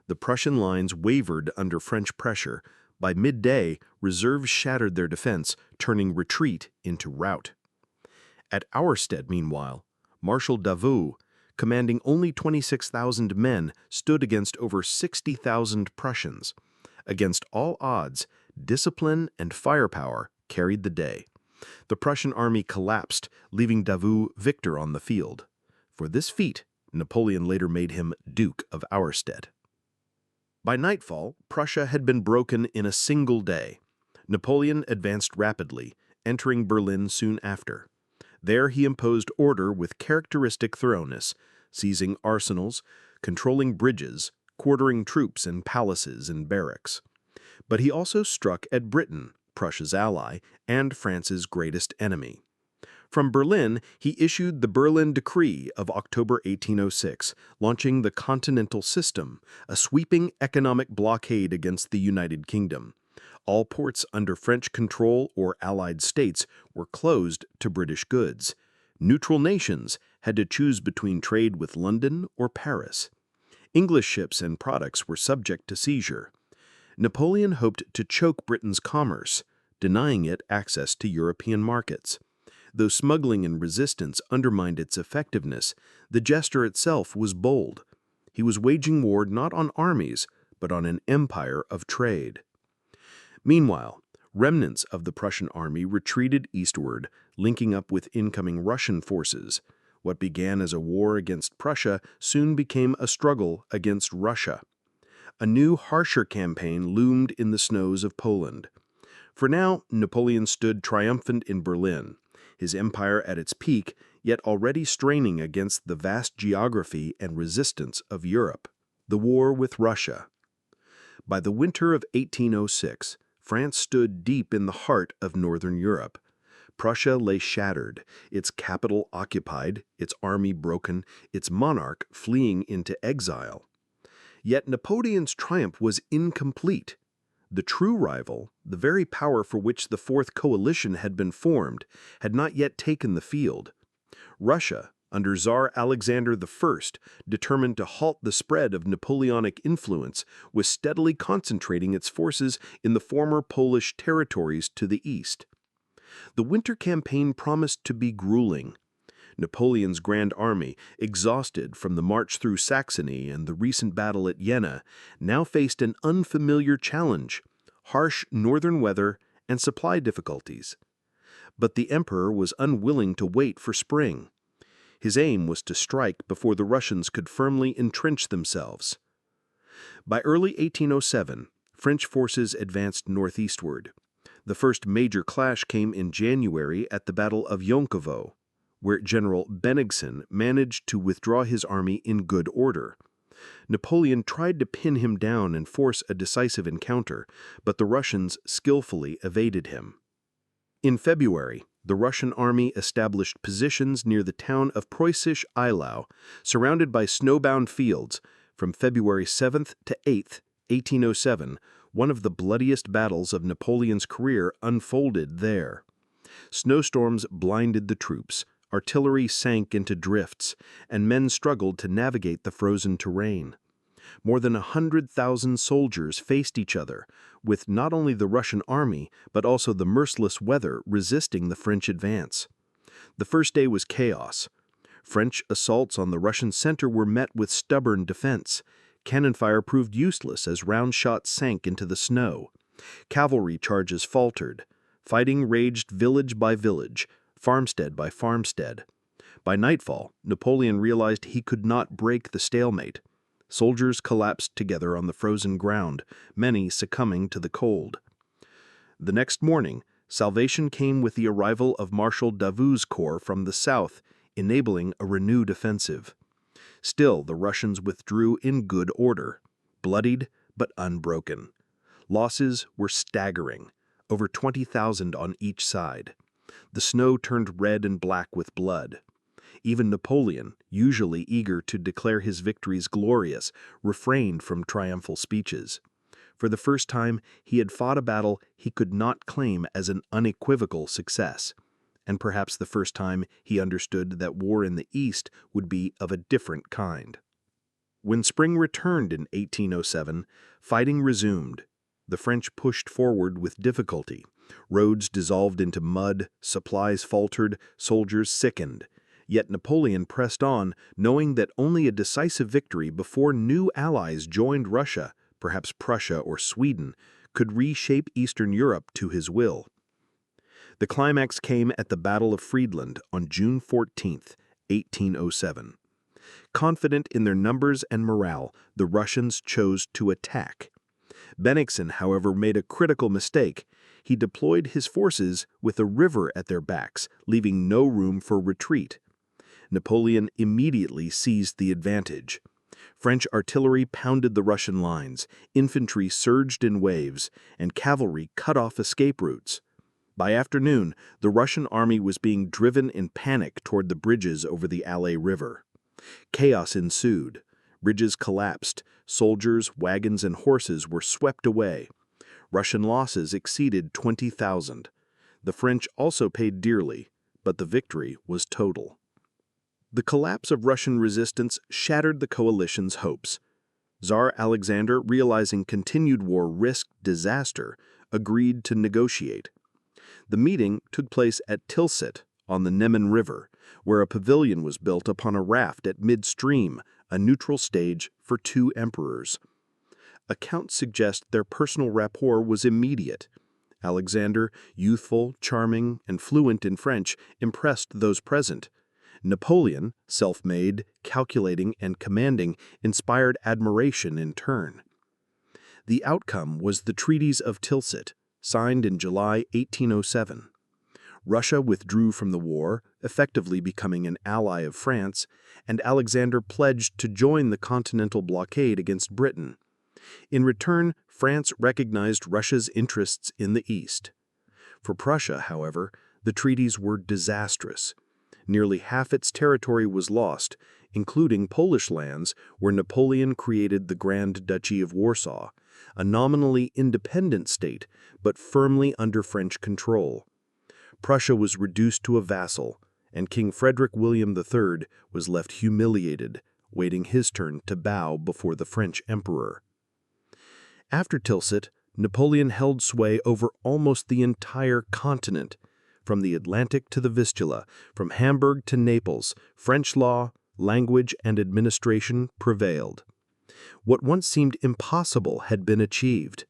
The Prussian lines wavered under French pressure. By midday, reserves shattered their defense, turning retreat into rout. At Auerstedt, meanwhile, Marshal Davout, commanding only 26,000 men, stood against over 60,000 Prussians. Against all odds, discipline and firepower carried the day. The Prussian army collapsed, leaving Davout victor on the field. For this feat, Napoleon later made him Duke of Auerstedt. By nightfall, Prussia had been broken in a single day. Napoleon advanced rapidly, entering Berlin soon after. There he imposed order with characteristic thoroughness, seizing arsenals, controlling bridges, quartering troops in palaces and barracks. But he also struck at Britain, Prussia's ally, and France's greatest enemy. From Berlin, he issued the Berlin Decree of October 1806, launching the Continental System, a sweeping economic blockade against the United Kingdom. All ports under French control or Allied states were closed to British goods. Neutral nations had to choose between trade with London or Paris. English ships and products were subject to seizure. Napoleon hoped to choke Britain's commerce, denying it access to European markets. Though smuggling and resistance undermined its effectiveness, the gesture itself was bold. He was waging war not on armies, but on an empire of trade. Meanwhile, remnants of the Prussian army retreated eastward, linking up with incoming Russian forces. What began as a war against Prussia soon became a struggle against Russia. A new, harsher campaign loomed in the snows of Poland. For now, Napoleon stood triumphant in Berlin, his empire at its peak, yet already straining against the vast geography and resistance of Europe. The war with Russia. By the winter of 1806, France stood deep in the heart of northern Europe. Prussia lay shattered, its capital occupied, its army broken, its monarch fleeing into exile. Yet Napoleon's triumph was incomplete. The true rival, the very power for which the Fourth Coalition had been formed, had not yet taken the field. Russia, under Tsar Alexander I, determined to halt the spread of Napoleonic influence, was steadily concentrating its forces in the former Polish territories to the east. The winter campaign promised to be grueling. Napoleon's Grand Army, exhausted from the march through Saxony and the recent battle at Jena, now faced an unfamiliar challenge: harsh northern weather and supply difficulties. But the emperor was unwilling to wait for spring. His aim was to strike before the Russians could firmly entrench themselves. By early 1807, French forces advanced northeastward. The first major clash came in January at the Battle of Jonkovo, where General Bennigsen managed to withdraw his army in good order. Napoleon tried to pin him down and force a decisive encounter, but the Russians skillfully evaded him. In February, the Russian army established positions near the town of Preußisch Eylau, surrounded by snowbound fields. From February 7th to 8th, 1807, one of the bloodiest battles of Napoleon's career unfolded there. Snowstorms blinded the troops, artillery sank into drifts, and men struggled to navigate the frozen terrain. More than 100,000 soldiers faced each other, with not only the Russian army, but also the merciless weather resisting the French advance. The first day was chaos. French assaults on the Russian center were met with stubborn defense. Cannon fire proved useless as round shots sank into the snow. Cavalry charges faltered. Fighting raged village by village, farmstead by farmstead. By nightfall, Napoleon realized he could not break the stalemate. Soldiers collapsed together on the frozen ground, many succumbing to the cold. The next morning, salvation came with the arrival of Marshal Davout's corps from the south, enabling a renewed offensive. Still, the Russians withdrew in good order, bloodied but unbroken. Losses were staggering, over 20,000 on each side. The snow turned red and black with blood. Even Napoleon, usually eager to declare his victories glorious, refrained from triumphal speeches. For the first time, he had fought a battle he could not claim as an unequivocal success. And perhaps the first time he understood that war in the East would be of a different kind. When spring returned in 1807, fighting resumed. The French pushed forward with difficulty. Roads dissolved into mud, supplies faltered, soldiers sickened. Yet Napoleon pressed on, knowing that only a decisive victory before new allies joined Russia, perhaps Prussia or Sweden, could reshape Eastern Europe to his will. The climax came at the Battle of Friedland on June 14, 1807. Confident in their numbers and morale, the Russians chose to attack. Bennigsen, however, made a critical mistake. He deployed his forces with a river at their backs, leaving no room for retreat. Napoleon immediately seized the advantage. French artillery pounded the Russian lines, infantry surged in waves, and cavalry cut off escape routes. By afternoon, the Russian army was being driven in panic toward the bridges over the Alais River. Chaos ensued. Bridges collapsed. Soldiers, wagons, and horses were swept away. Russian losses exceeded 20,000. The French also paid dearly, but the victory was total. The collapse of Russian resistance shattered the coalition's hopes. Tsar Alexander, realizing continued war risked disaster, agreed to negotiate. The meeting took place at Tilsit on the Neman River, where a pavilion was built upon a raft at midstream, a neutral stage for two emperors. Accounts suggest their personal rapport was immediate. Alexander, youthful, charming, and fluent in French, impressed those present. Napoleon, self-made, calculating, and commanding, inspired admiration in turn. The outcome was the Treaties of Tilsit, signed in July 1807. Russia withdrew from the war, effectively becoming an ally of France, and Alexander pledged to join the continental blockade against Britain. In return, France recognized Russia's interests in the East. For Prussia, however, the treaties were disastrous. Nearly half its territory was lost, including Polish lands where Napoleon created the Grand Duchy of Warsaw, a nominally independent state but firmly under French control. Prussia was reduced to a vassal, and King Frederick William III was left humiliated, waiting his turn to bow before the French emperor. After Tilsit, Napoleon held sway over almost the entire continent. From the Atlantic to the Vistula, from Hamburg to Naples, French law, language, and administration prevailed. What once seemed impossible had been achieved.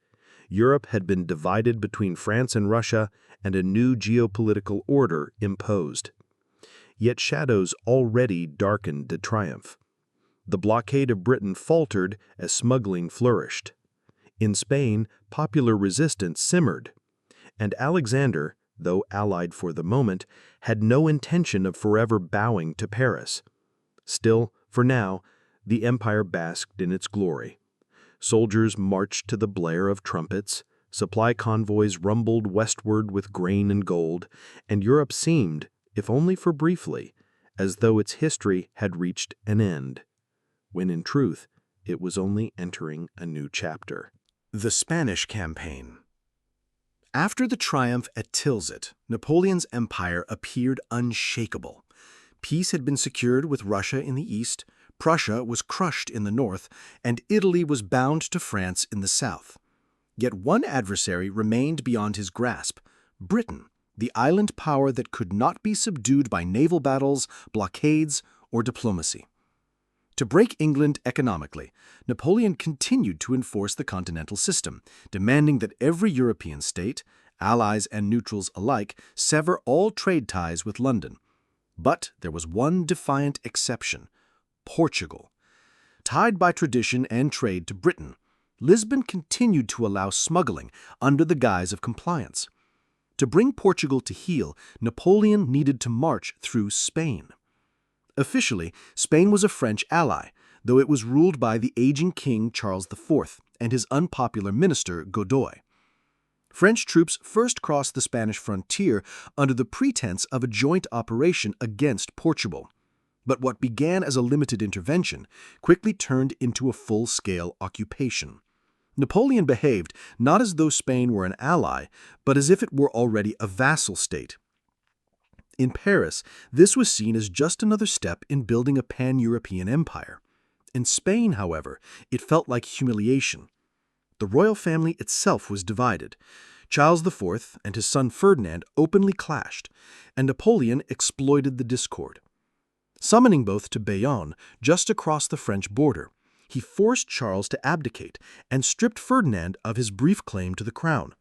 Europe had been divided between France and Russia, and a new geopolitical order imposed. Yet shadows already darkened the triumph. The blockade of Britain faltered as smuggling flourished. In Spain, popular resistance simmered, and Alexander, though allied for the moment, had no intention of forever bowing to Paris. Still, for now, the empire basked in its glory. Soldiers marched to the blare of trumpets, supply convoys rumbled westward with grain and gold, and Europe seemed, if only for briefly, as though its history had reached an end, when in truth it was only entering a new chapter. The Spanish Campaign. After the triumph at Tilsit, Napoleon's empire appeared unshakable. Peace had been secured with Russia in the east, Prussia was crushed in the north, and Italy was bound to France in the south. Yet one adversary remained beyond his grasp: Britain, the island power that could not be subdued by naval battles, blockades, or diplomacy. To break England economically, Napoleon continued to enforce the continental system, demanding that every European state, allies and neutrals alike, sever all trade ties with London. But there was one defiant exception: Portugal. Tied by tradition and trade to Britain, Lisbon continued to allow smuggling under the guise of compliance. To bring Portugal to heel, Napoleon needed to march through Spain. Officially, Spain was a French ally, though it was ruled by the aging King Charles IV and his unpopular minister Godoy. French troops first crossed the Spanish frontier under the pretense of a joint operation against Portugal. But what began as a limited intervention quickly turned into a full-scale occupation. Napoleon behaved not as though Spain were an ally, but as if it were already a vassal state. In Paris, this was seen as just another step in building a pan-European empire. In Spain, however, it felt like humiliation. The royal family itself was divided. Charles IV and his son Ferdinand openly clashed, and Napoleon exploited the discord. Summoning both to Bayonne, just across the French border, he forced Charles to abdicate and stripped Ferdinand of his brief claim to the crown.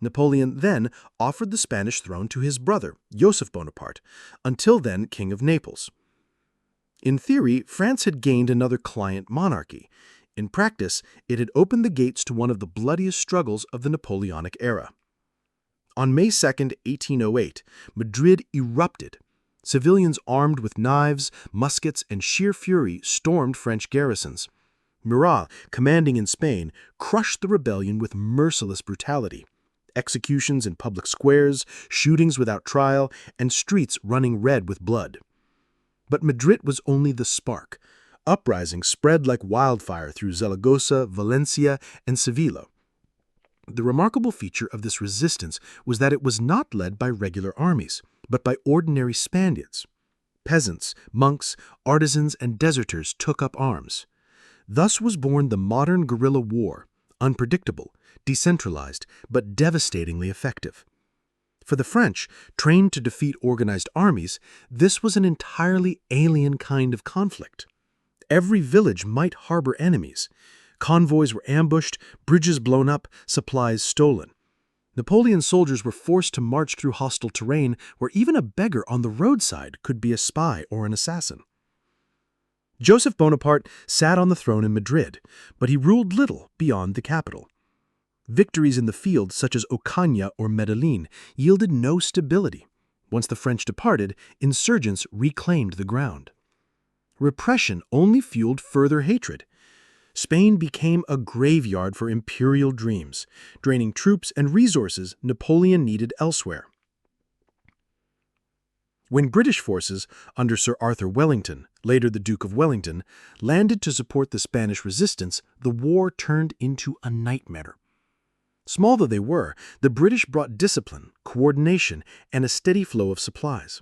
Napoleon then offered the Spanish throne to his brother, Joseph Bonaparte, until then King of Naples. In theory, France had gained another client monarchy. In practice, it had opened the gates to one of the bloodiest struggles of the Napoleonic era. On May 2, 1808, Madrid erupted. Civilians armed with knives, muskets, and sheer fury stormed French garrisons. Murat, commanding in Spain, crushed the rebellion with merciless brutality. Executions in public squares, shootings without trial, and streets running red with blood. But Madrid was only the spark. Uprisings spread like wildfire through Zaragoza, Valencia, and Seville. The remarkable feature of this resistance was that it was not led by regular armies, but by ordinary Spaniards. Peasants, monks, artisans, and deserters took up arms. Thus was born the modern guerrilla war, unpredictable, decentralized, but devastatingly effective. For the French, trained to defeat organized armies, this was an entirely alien kind of conflict. Every village might harbor enemies. Convoys were ambushed, bridges blown up, supplies stolen. Napoleon's soldiers were forced to march through hostile terrain where even a beggar on the roadside could be a spy or an assassin. Joseph Bonaparte sat on the throne in Madrid, but he ruled little beyond the capital. Victories in the field, such as Ocaña or Medellin, yielded no stability. Once the French departed, insurgents reclaimed the ground. Repression only fueled further hatred. Spain became a graveyard for imperial dreams, draining troops and resources Napoleon needed elsewhere. When British forces, under Sir Arthur Wellington, later the Duke of Wellington, landed to support the Spanish resistance, the war turned into a nightmare. Small though they were, the British brought discipline, coordination, and a steady flow of supplies.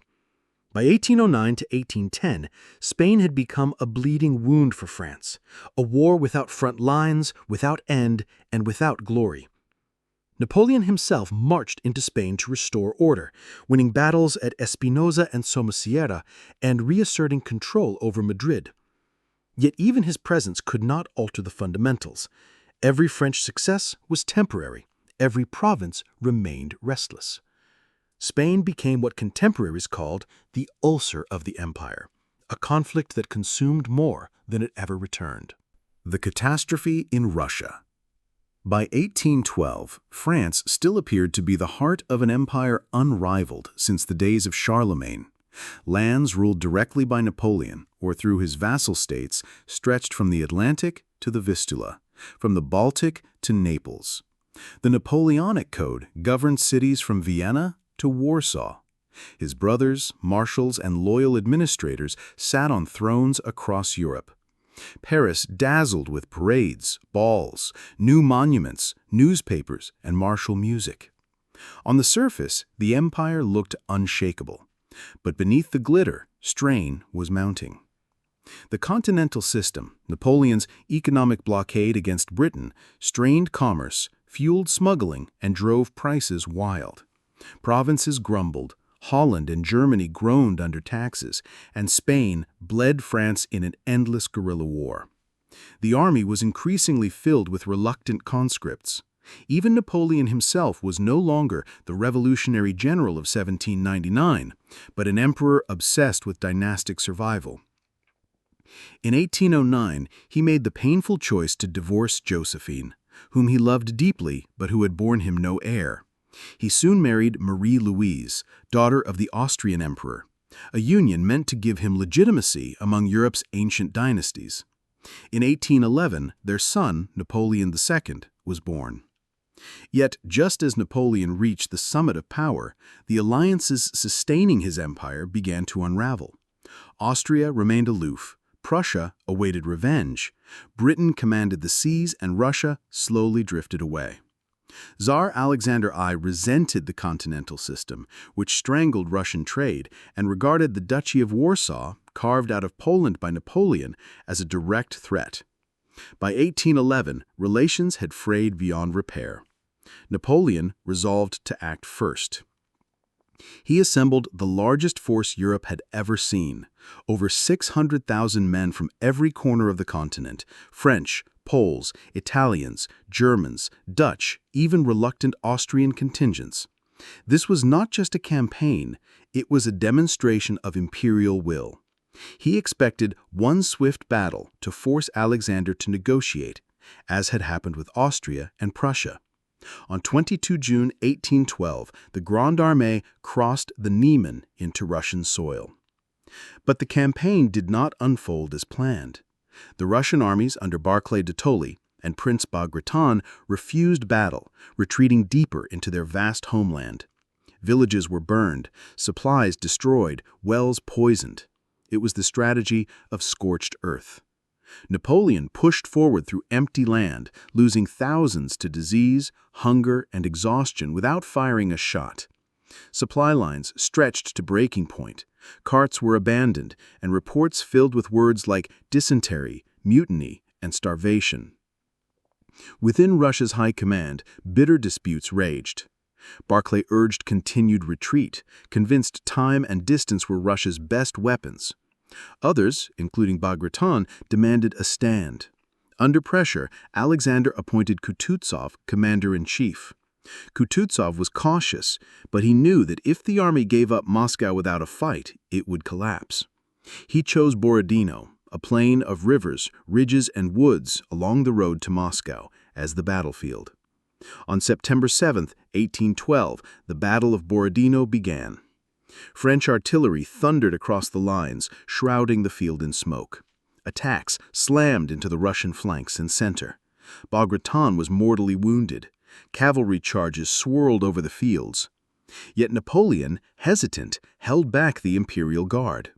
By 1809 to 1810, Spain had become a bleeding wound for France, a war without front lines, without end, and without glory. Napoleon himself marched into Spain to restore order, winning battles at Espinosa and Somosierra and reasserting control over Madrid. Yet even his presence could not alter the fundamentals. Every French success was temporary. Every province remained restless. Spain became what contemporaries called the ulcer of the empire, a conflict that consumed more than it ever returned. The catastrophe in Russia. By 1812, France still appeared to be the heart of an empire unrivaled since the days of Charlemagne. Lands ruled directly by Napoleon or through his vassal states stretched from the Atlantic to the Vistula, from the Baltic to Naples. The Napoleonic Code governed cities from Vienna to Warsaw. His brothers, marshals, and loyal administrators sat on thrones across Europe. Paris dazzled with parades, balls, new monuments, newspapers, and martial music. On the surface, the empire looked unshakable, but beneath the glitter, strain was mounting. The continental system, Napoleon's economic blockade against Britain, strained commerce, fueled smuggling, and drove prices wild. Provinces grumbled, Holland and Germany groaned under taxes, and Spain bled France in an endless guerrilla war. The army was increasingly filled with reluctant conscripts. Even Napoleon himself was no longer the revolutionary general of 1799, but an emperor obsessed with dynastic survival. In 1809, he made the painful choice to divorce Josephine, whom he loved deeply but who had borne him no heir. He soon married Marie-Louise, daughter of the Austrian emperor, a union meant to give him legitimacy among Europe's ancient dynasties. In 1811, their son, Napoleon II, was born. Yet, just as Napoleon reached the summit of power, the alliances sustaining his empire began to unravel. Austria remained aloof, Prussia awaited revenge, Britain commanded the seas, and Russia slowly drifted away. Tsar Alexander I resented the continental system, which strangled Russian trade, and regarded the Duchy of Warsaw, carved out of Poland by Napoleon, as a direct threat. By 1811, relations had frayed beyond repair. Napoleon resolved to act first. He assembled the largest force Europe had ever seen, over 600,000 men from every corner of the continent, French, Poles, Italians, Germans, Dutch, even reluctant Austrian contingents. This was not just a campaign, it was a demonstration of imperial will. He expected one swift battle to force Alexander to negotiate, as had happened with Austria and Prussia. On 22 June 1812, the Grande Armée crossed the Niemen into Russian soil. But the campaign did not unfold as planned. The Russian armies under Barclay de Tolly and Prince Bagration refused battle, retreating deeper into their vast homeland. Villages were burned, supplies destroyed, wells poisoned. It was the strategy of scorched earth. Napoleon pushed forward through empty land, losing thousands to disease, hunger, and exhaustion without firing a shot. Supply lines stretched to breaking point, carts were abandoned, and reports filled with words like dysentery, mutiny, and starvation. Within Russia's high command, bitter disputes raged. Barclay urged continued retreat, convinced time and distance were Russia's best weapons. Others, including Bagration, demanded a stand. Under pressure, Alexander appointed Kutuzov commander-in-chief. Kutuzov was cautious, but he knew that if the army gave up Moscow without a fight, it would collapse. He chose Borodino, a plain of rivers, ridges, and woods along the road to Moscow, as the battlefield. On September 7, 1812, the Battle of Borodino began. French artillery thundered across the lines, shrouding the field in smoke. Attacks slammed into the Russian flanks and center. Bagration was mortally wounded. Cavalry charges swirled over the fields. Yet Napoleon, hesitant, held back the Imperial Guard.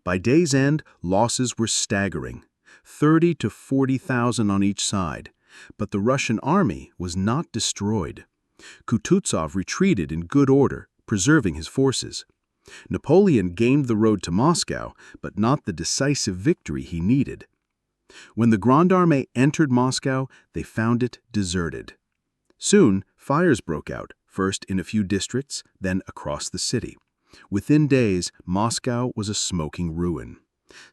By day's end, losses were staggering, 30,000 to 40,000 on each side. But the Russian army was not destroyed. Kutuzov retreated in good order, preserving his forces. Napoleon gained the road to Moscow, but not the decisive victory he needed. When the Grande Armée entered Moscow, they found it deserted. Soon, fires broke out, first in a few districts, then across the city. Within days, Moscow was a smoking ruin.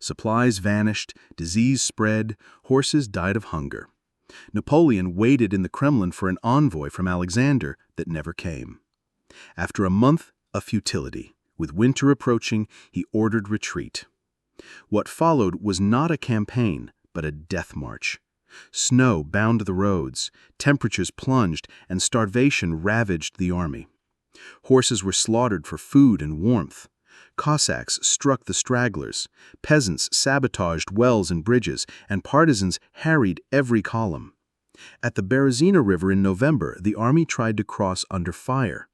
Supplies vanished, disease spread, horses died of hunger. Napoleon waited in the Kremlin for an envoy from Alexander that never came. After a month of futility, with winter approaching, he ordered retreat. What followed was not a campaign, but a death march. Snow bound the roads, temperatures plunged, and starvation ravaged the army. Horses were slaughtered for food and warmth. Cossacks struck the stragglers, peasants sabotaged wells and bridges, and partisans harried every column. At the Berezina River in November, the army tried to cross under fire.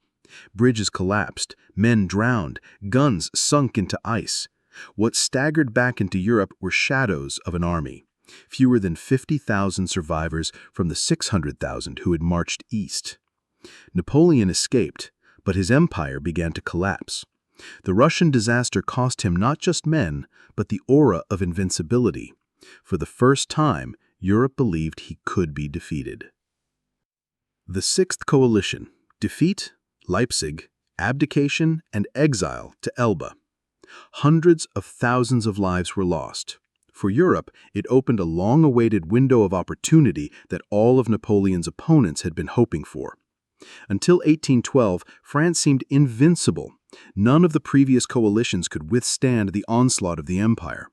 Bridges collapsed, men drowned, guns sunk into ice. What staggered back into Europe were shadows of an army. Fewer than 50,000 survivors from the 600,000 who had marched east. Napoleon escaped, but his empire began to collapse. The Russian disaster cost him not just men, but the aura of invincibility. For the first time, Europe believed he could be defeated. The Sixth Coalition: defeat, Leipzig, abdication, and exile to Elba. Hundreds of thousands of lives were lost. For Europe, it opened a long-awaited window of opportunity that all of Napoleon's opponents had been hoping for. Until 1812, France seemed invincible. None of the previous coalitions could withstand the onslaught of the empire.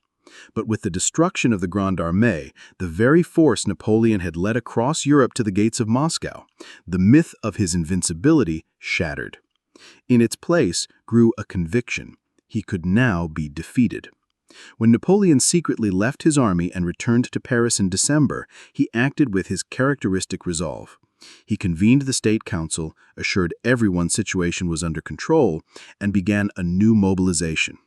But with the destruction of the Grande Armée, the very force Napoleon had led across Europe to the gates of Moscow, the myth of his invincibility shattered. In its place grew a conviction: he could now be defeated. When Napoleon secretly left his army and returned to Paris in December, he acted with his characteristic resolve. He convened the State Council, assured everyone's situation was under control, and began a new mobilization.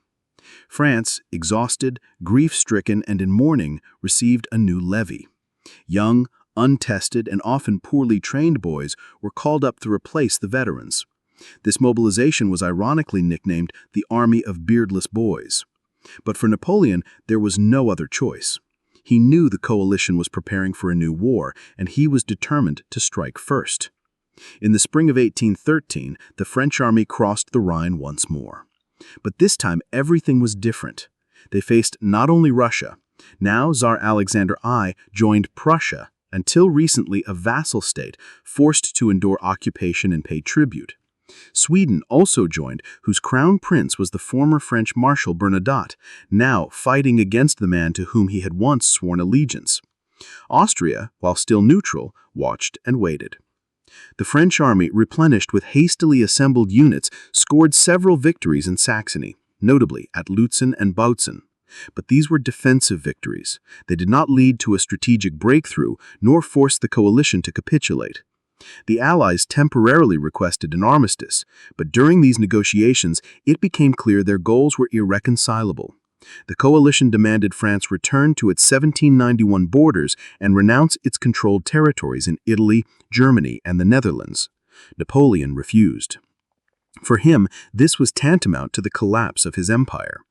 France, exhausted, grief-stricken, and in mourning, received a new levy. Young, untested, and often poorly trained boys were called up to replace the veterans. This mobilization was ironically nicknamed the Army of Beardless Boys. But for Napoleon, there was no other choice. He knew the coalition was preparing for a new war, and he was determined to strike first. In the spring of 1813, the French army crossed the Rhine once more. But this time, everything was different. They faced not only Russia. Now Tsar Alexander I joined Prussia, until recently a vassal state, forced to endure occupation and pay tribute. Sweden also joined, whose crown prince was the former French Marshal Bernadotte, now fighting against the man to whom he had once sworn allegiance. Austria, while still neutral, watched and waited. The French army, replenished with hastily assembled units, scored several victories in Saxony, notably at Lutzen and Bautzen. But these were defensive victories. They did not lead to a strategic breakthrough, nor force the coalition to capitulate. The Allies temporarily requested an armistice, but during these negotiations, it became clear their goals were irreconcilable. The coalition demanded France return to its 1791 borders and renounce its controlled territories in Italy, Germany, and the Netherlands. Napoleon refused. For him, this was tantamount to the collapse of his empire.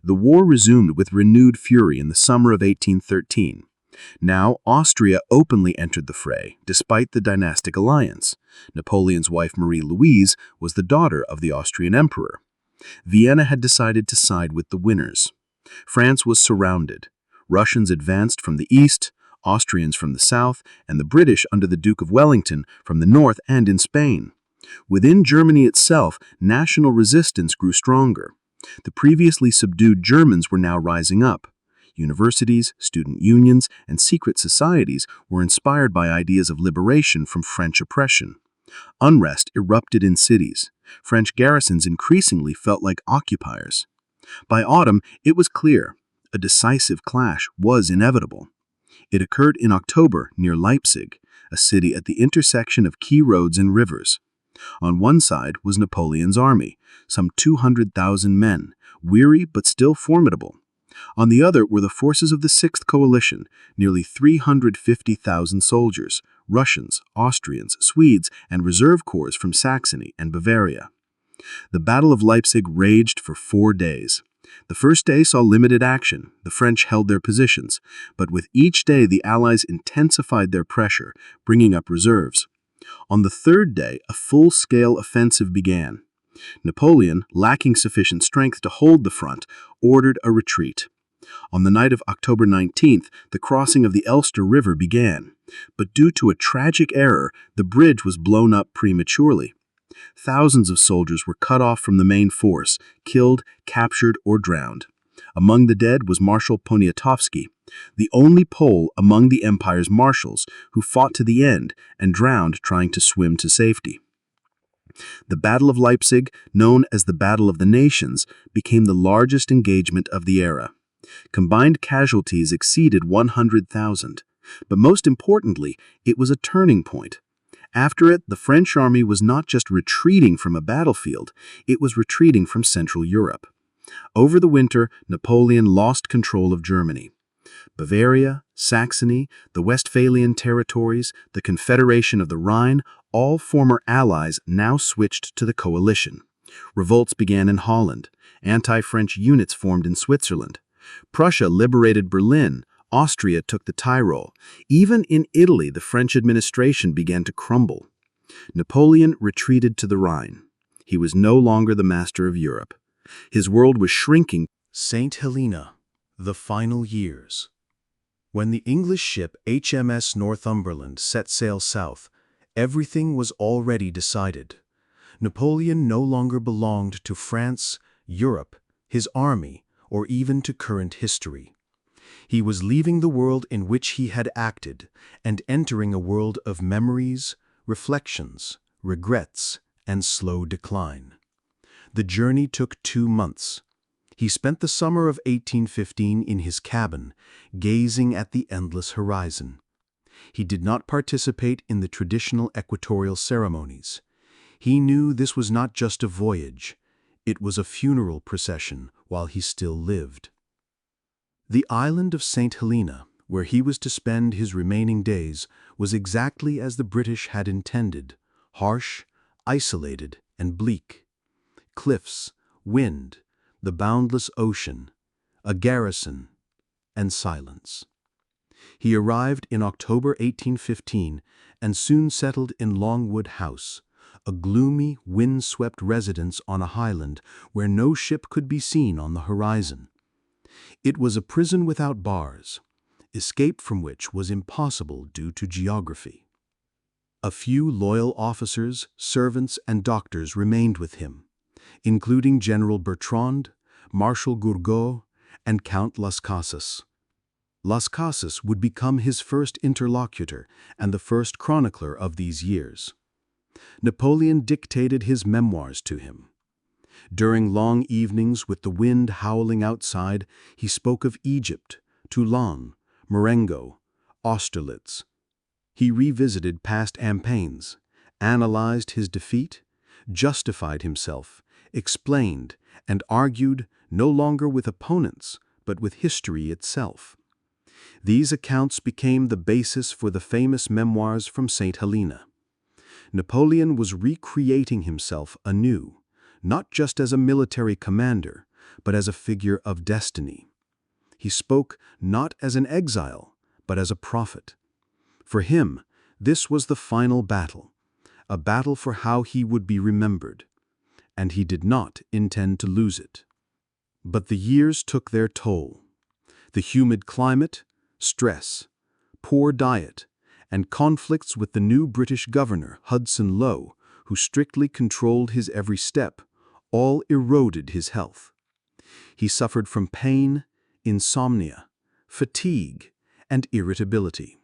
The war resumed with renewed fury in the summer of 1813. Now, Austria openly entered the fray, despite the dynastic alliance. Napoleon's wife Marie-Louise was the daughter of the Austrian emperor. Vienna had decided to side with the winners. France was surrounded. Russians advanced from the east, Austrians from the south, and the British under the Duke of Wellington from the north and in Spain. Within Germany itself, national resistance grew stronger. The previously subdued Germans were now rising up. Universities, student unions, and secret societies were inspired by ideas of liberation from French oppression. Unrest erupted in cities. French garrisons increasingly felt like occupiers. By autumn, it was clear a decisive clash was inevitable. It occurred in October near Leipzig, a city at the intersection of key roads and rivers. On one side was Napoleon's army, some 200,000 men, weary but still formidable. On the other were the forces of the Sixth Coalition, nearly 350,000 soldiers, Russians, Austrians, Swedes, and reserve corps from Saxony and Bavaria. The Battle of Leipzig raged for 4 days. The first day saw limited action. The French held their positions, but with each day the Allies intensified their pressure, bringing up reserves. On the third day, a full-scale offensive began. Napoleon, lacking sufficient strength to hold the front, ordered a retreat. On the night of October 19th, the crossing of the Elster River began, but due to a tragic error, the bridge was blown up prematurely. Thousands of soldiers were cut off from the main force, killed, captured, or drowned. Among the dead was Marshal Poniatowski, the only Pole among the empire's marshals who fought to the end and drowned trying to swim to safety. The Battle of Leipzig, known as the Battle of the Nations, became the largest engagement of the era. Combined casualties exceeded 100,000, but most importantly, it was a turning point. After it, the French army was not just retreating from a battlefield, it was retreating from Central Europe. Over the winter, Napoleon lost control of Germany. Bavaria, Saxony, the Westphalian territories, the Confederation of the Rhine, all former allies now switched to the coalition. Revolts began in Holland. Anti-French units formed in Switzerland. Prussia liberated Berlin. Austria took the Tyrol. Even in Italy, the French administration began to crumble. Napoleon retreated to the Rhine. He was no longer the master of Europe. His world was shrinking. St. Helena, the final years. When the English ship HMS Northumberland set sail south, everything was already decided. Napoleon no longer belonged to France, Europe, his army, or even to current history. He was leaving the world in which he had acted and entering a world of memories, reflections, regrets, and slow decline. The journey took 2 months. He spent the summer of 1815 in his cabin, gazing at the endless horizon. He did not participate in the traditional equatorial ceremonies. He knew this was not just a voyage, it was a funeral procession while he still lived. The island of St. Helena, where he was to spend his remaining days, was exactly as the British had intended, harsh, isolated, and bleak. Cliffs, wind, the boundless ocean, a garrison, and silence. He arrived in October 1815 and soon settled in Longwood House, a gloomy, wind-swept residence on a highland where no ship could be seen on the horizon. It was a prison without bars, escape from which was impossible due to geography. A few loyal officers, servants, and doctors remained with him, including General Bertrand, Marshal Gourgaud, and Count Las Casas. Las Casas would become his first interlocutor and the first chronicler of these years. Napoleon dictated his memoirs to him. During long evenings with the wind howling outside, he spoke of Egypt, Toulon, Marengo, Austerlitz. He revisited past campaigns, analyzed his defeat, justified himself, explained, and argued no longer with opponents, but with history itself. These accounts became the basis for the famous memoirs from St. Helena. Napoleon was recreating himself anew, not just as a military commander, but as a figure of destiny. He spoke not as an exile, but as a prophet. For him, this was the final battle, a battle for how he would be remembered, and he did not intend to lose it. But the years took their toll. The humid climate, stress, poor diet, and conflicts with the new British governor, Hudson Lowe, who strictly controlled his every step, all eroded his health. He suffered from pain, insomnia, fatigue, and irritability.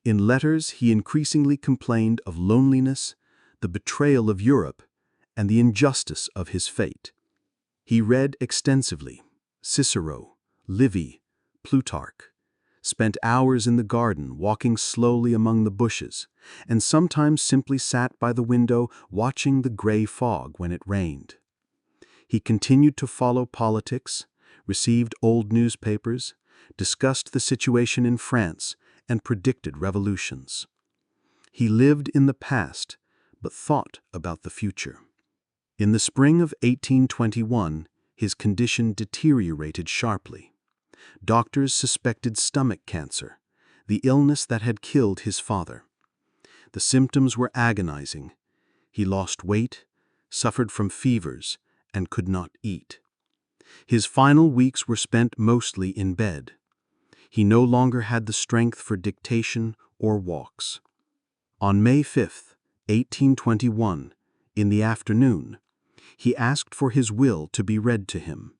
In letters, he increasingly complained of loneliness, the betrayal of Europe, and the injustice of his fate. He read extensively Cicero, Livy, Plutarch, spent hours in the garden walking slowly among the bushes, and sometimes simply sat by the window watching the gray fog when it rained. He continued to follow politics, received old newspapers, discussed the situation in France, and predicted revolutions. He lived in the past, but thought about the future. In the spring of 1821, his condition deteriorated sharply. Doctors suspected stomach cancer, the illness that had killed his father. The symptoms were agonizing. He lost weight, suffered from fevers, and could not eat. His final weeks were spent mostly in bed. He no longer had the strength for dictation or walks. On May 5, 1821, in the afternoon, he asked for his will to be read to him.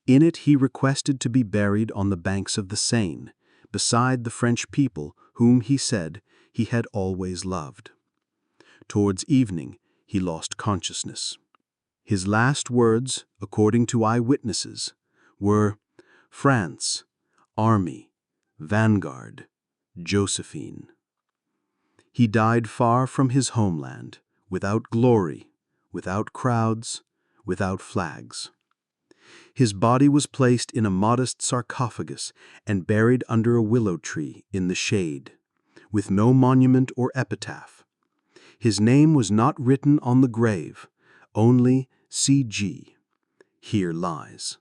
In it he requested to be buried on the banks of the Seine, beside the French people whom he said he had always loved. Towards evening, he lost consciousness. His last words, according to eyewitnesses, were, "France, Army, Vanguard, Josephine." He died far from his homeland, without glory, without crowds, without flags. His body was placed in a modest sarcophagus and buried under a willow tree in the shade, with no monument or epitaph. His name was not written on the grave, only C.G. Here lies.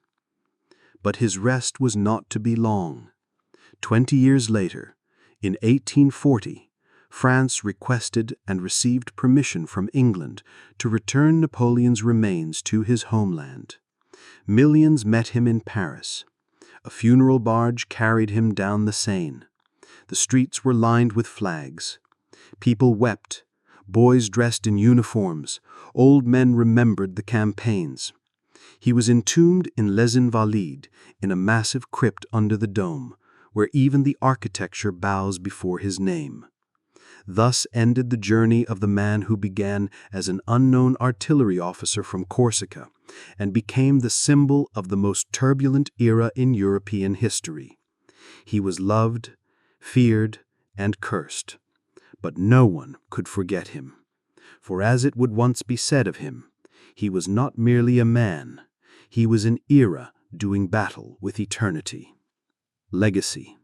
But his rest was not to be long. 20 years later, in 1840, France requested and received permission from England to return Napoleon's remains to his homeland. Millions met him in Paris. A funeral barge carried him down the Seine. The streets were lined with flags. People wept. Boys dressed in uniforms. Old men remembered the campaigns. He was entombed in Les Invalides, in a massive crypt under the dome, where even the architecture bows before his name. Thus ended the journey of the man who began as an unknown artillery officer from Corsica and became the symbol of the most turbulent era in European history. He was loved, feared, and cursed, but no one could forget him. For as it would once be said of him, he was not merely a man, he was an era doing battle with eternity. Legacy.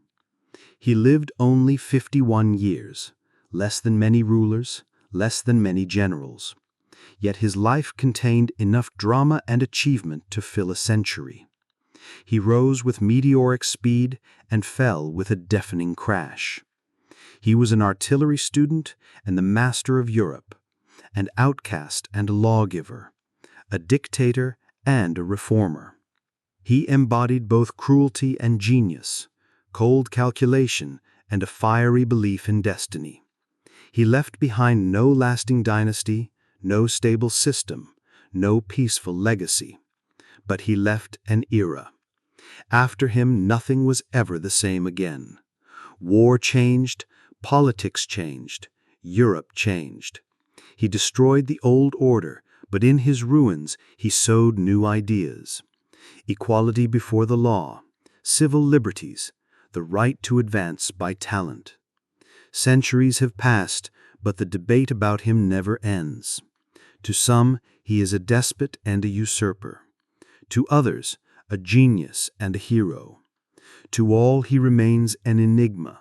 He lived only 51 years. Less than many rulers, less than many generals. Yet his life contained enough drama and achievement to fill a century. He rose with meteoric speed and fell with a deafening crash. He was an artillery student and the master of Europe, an outcast and a lawgiver, a dictator and a reformer. He embodied both cruelty and genius, cold calculation and a fiery belief in destiny. He left behind no lasting dynasty, no stable system, no peaceful legacy. But he left an era. After him, nothing was ever the same again. War changed, politics changed, Europe changed. He destroyed the old order, but in his ruins he sowed new ideas. Equality before the law, civil liberties, the right to advance by talent. Centuries have passed, but the debate about him never ends. To some, he is a despot and a usurper. To others, a genius and a hero. To all, he remains an enigma,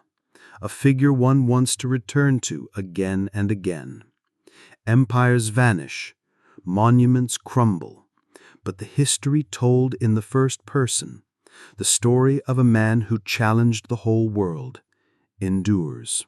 a figure one wants to return to again and again. Empires vanish, monuments crumble, but the history told in the first person, The story of a man who challenged the whole world endures.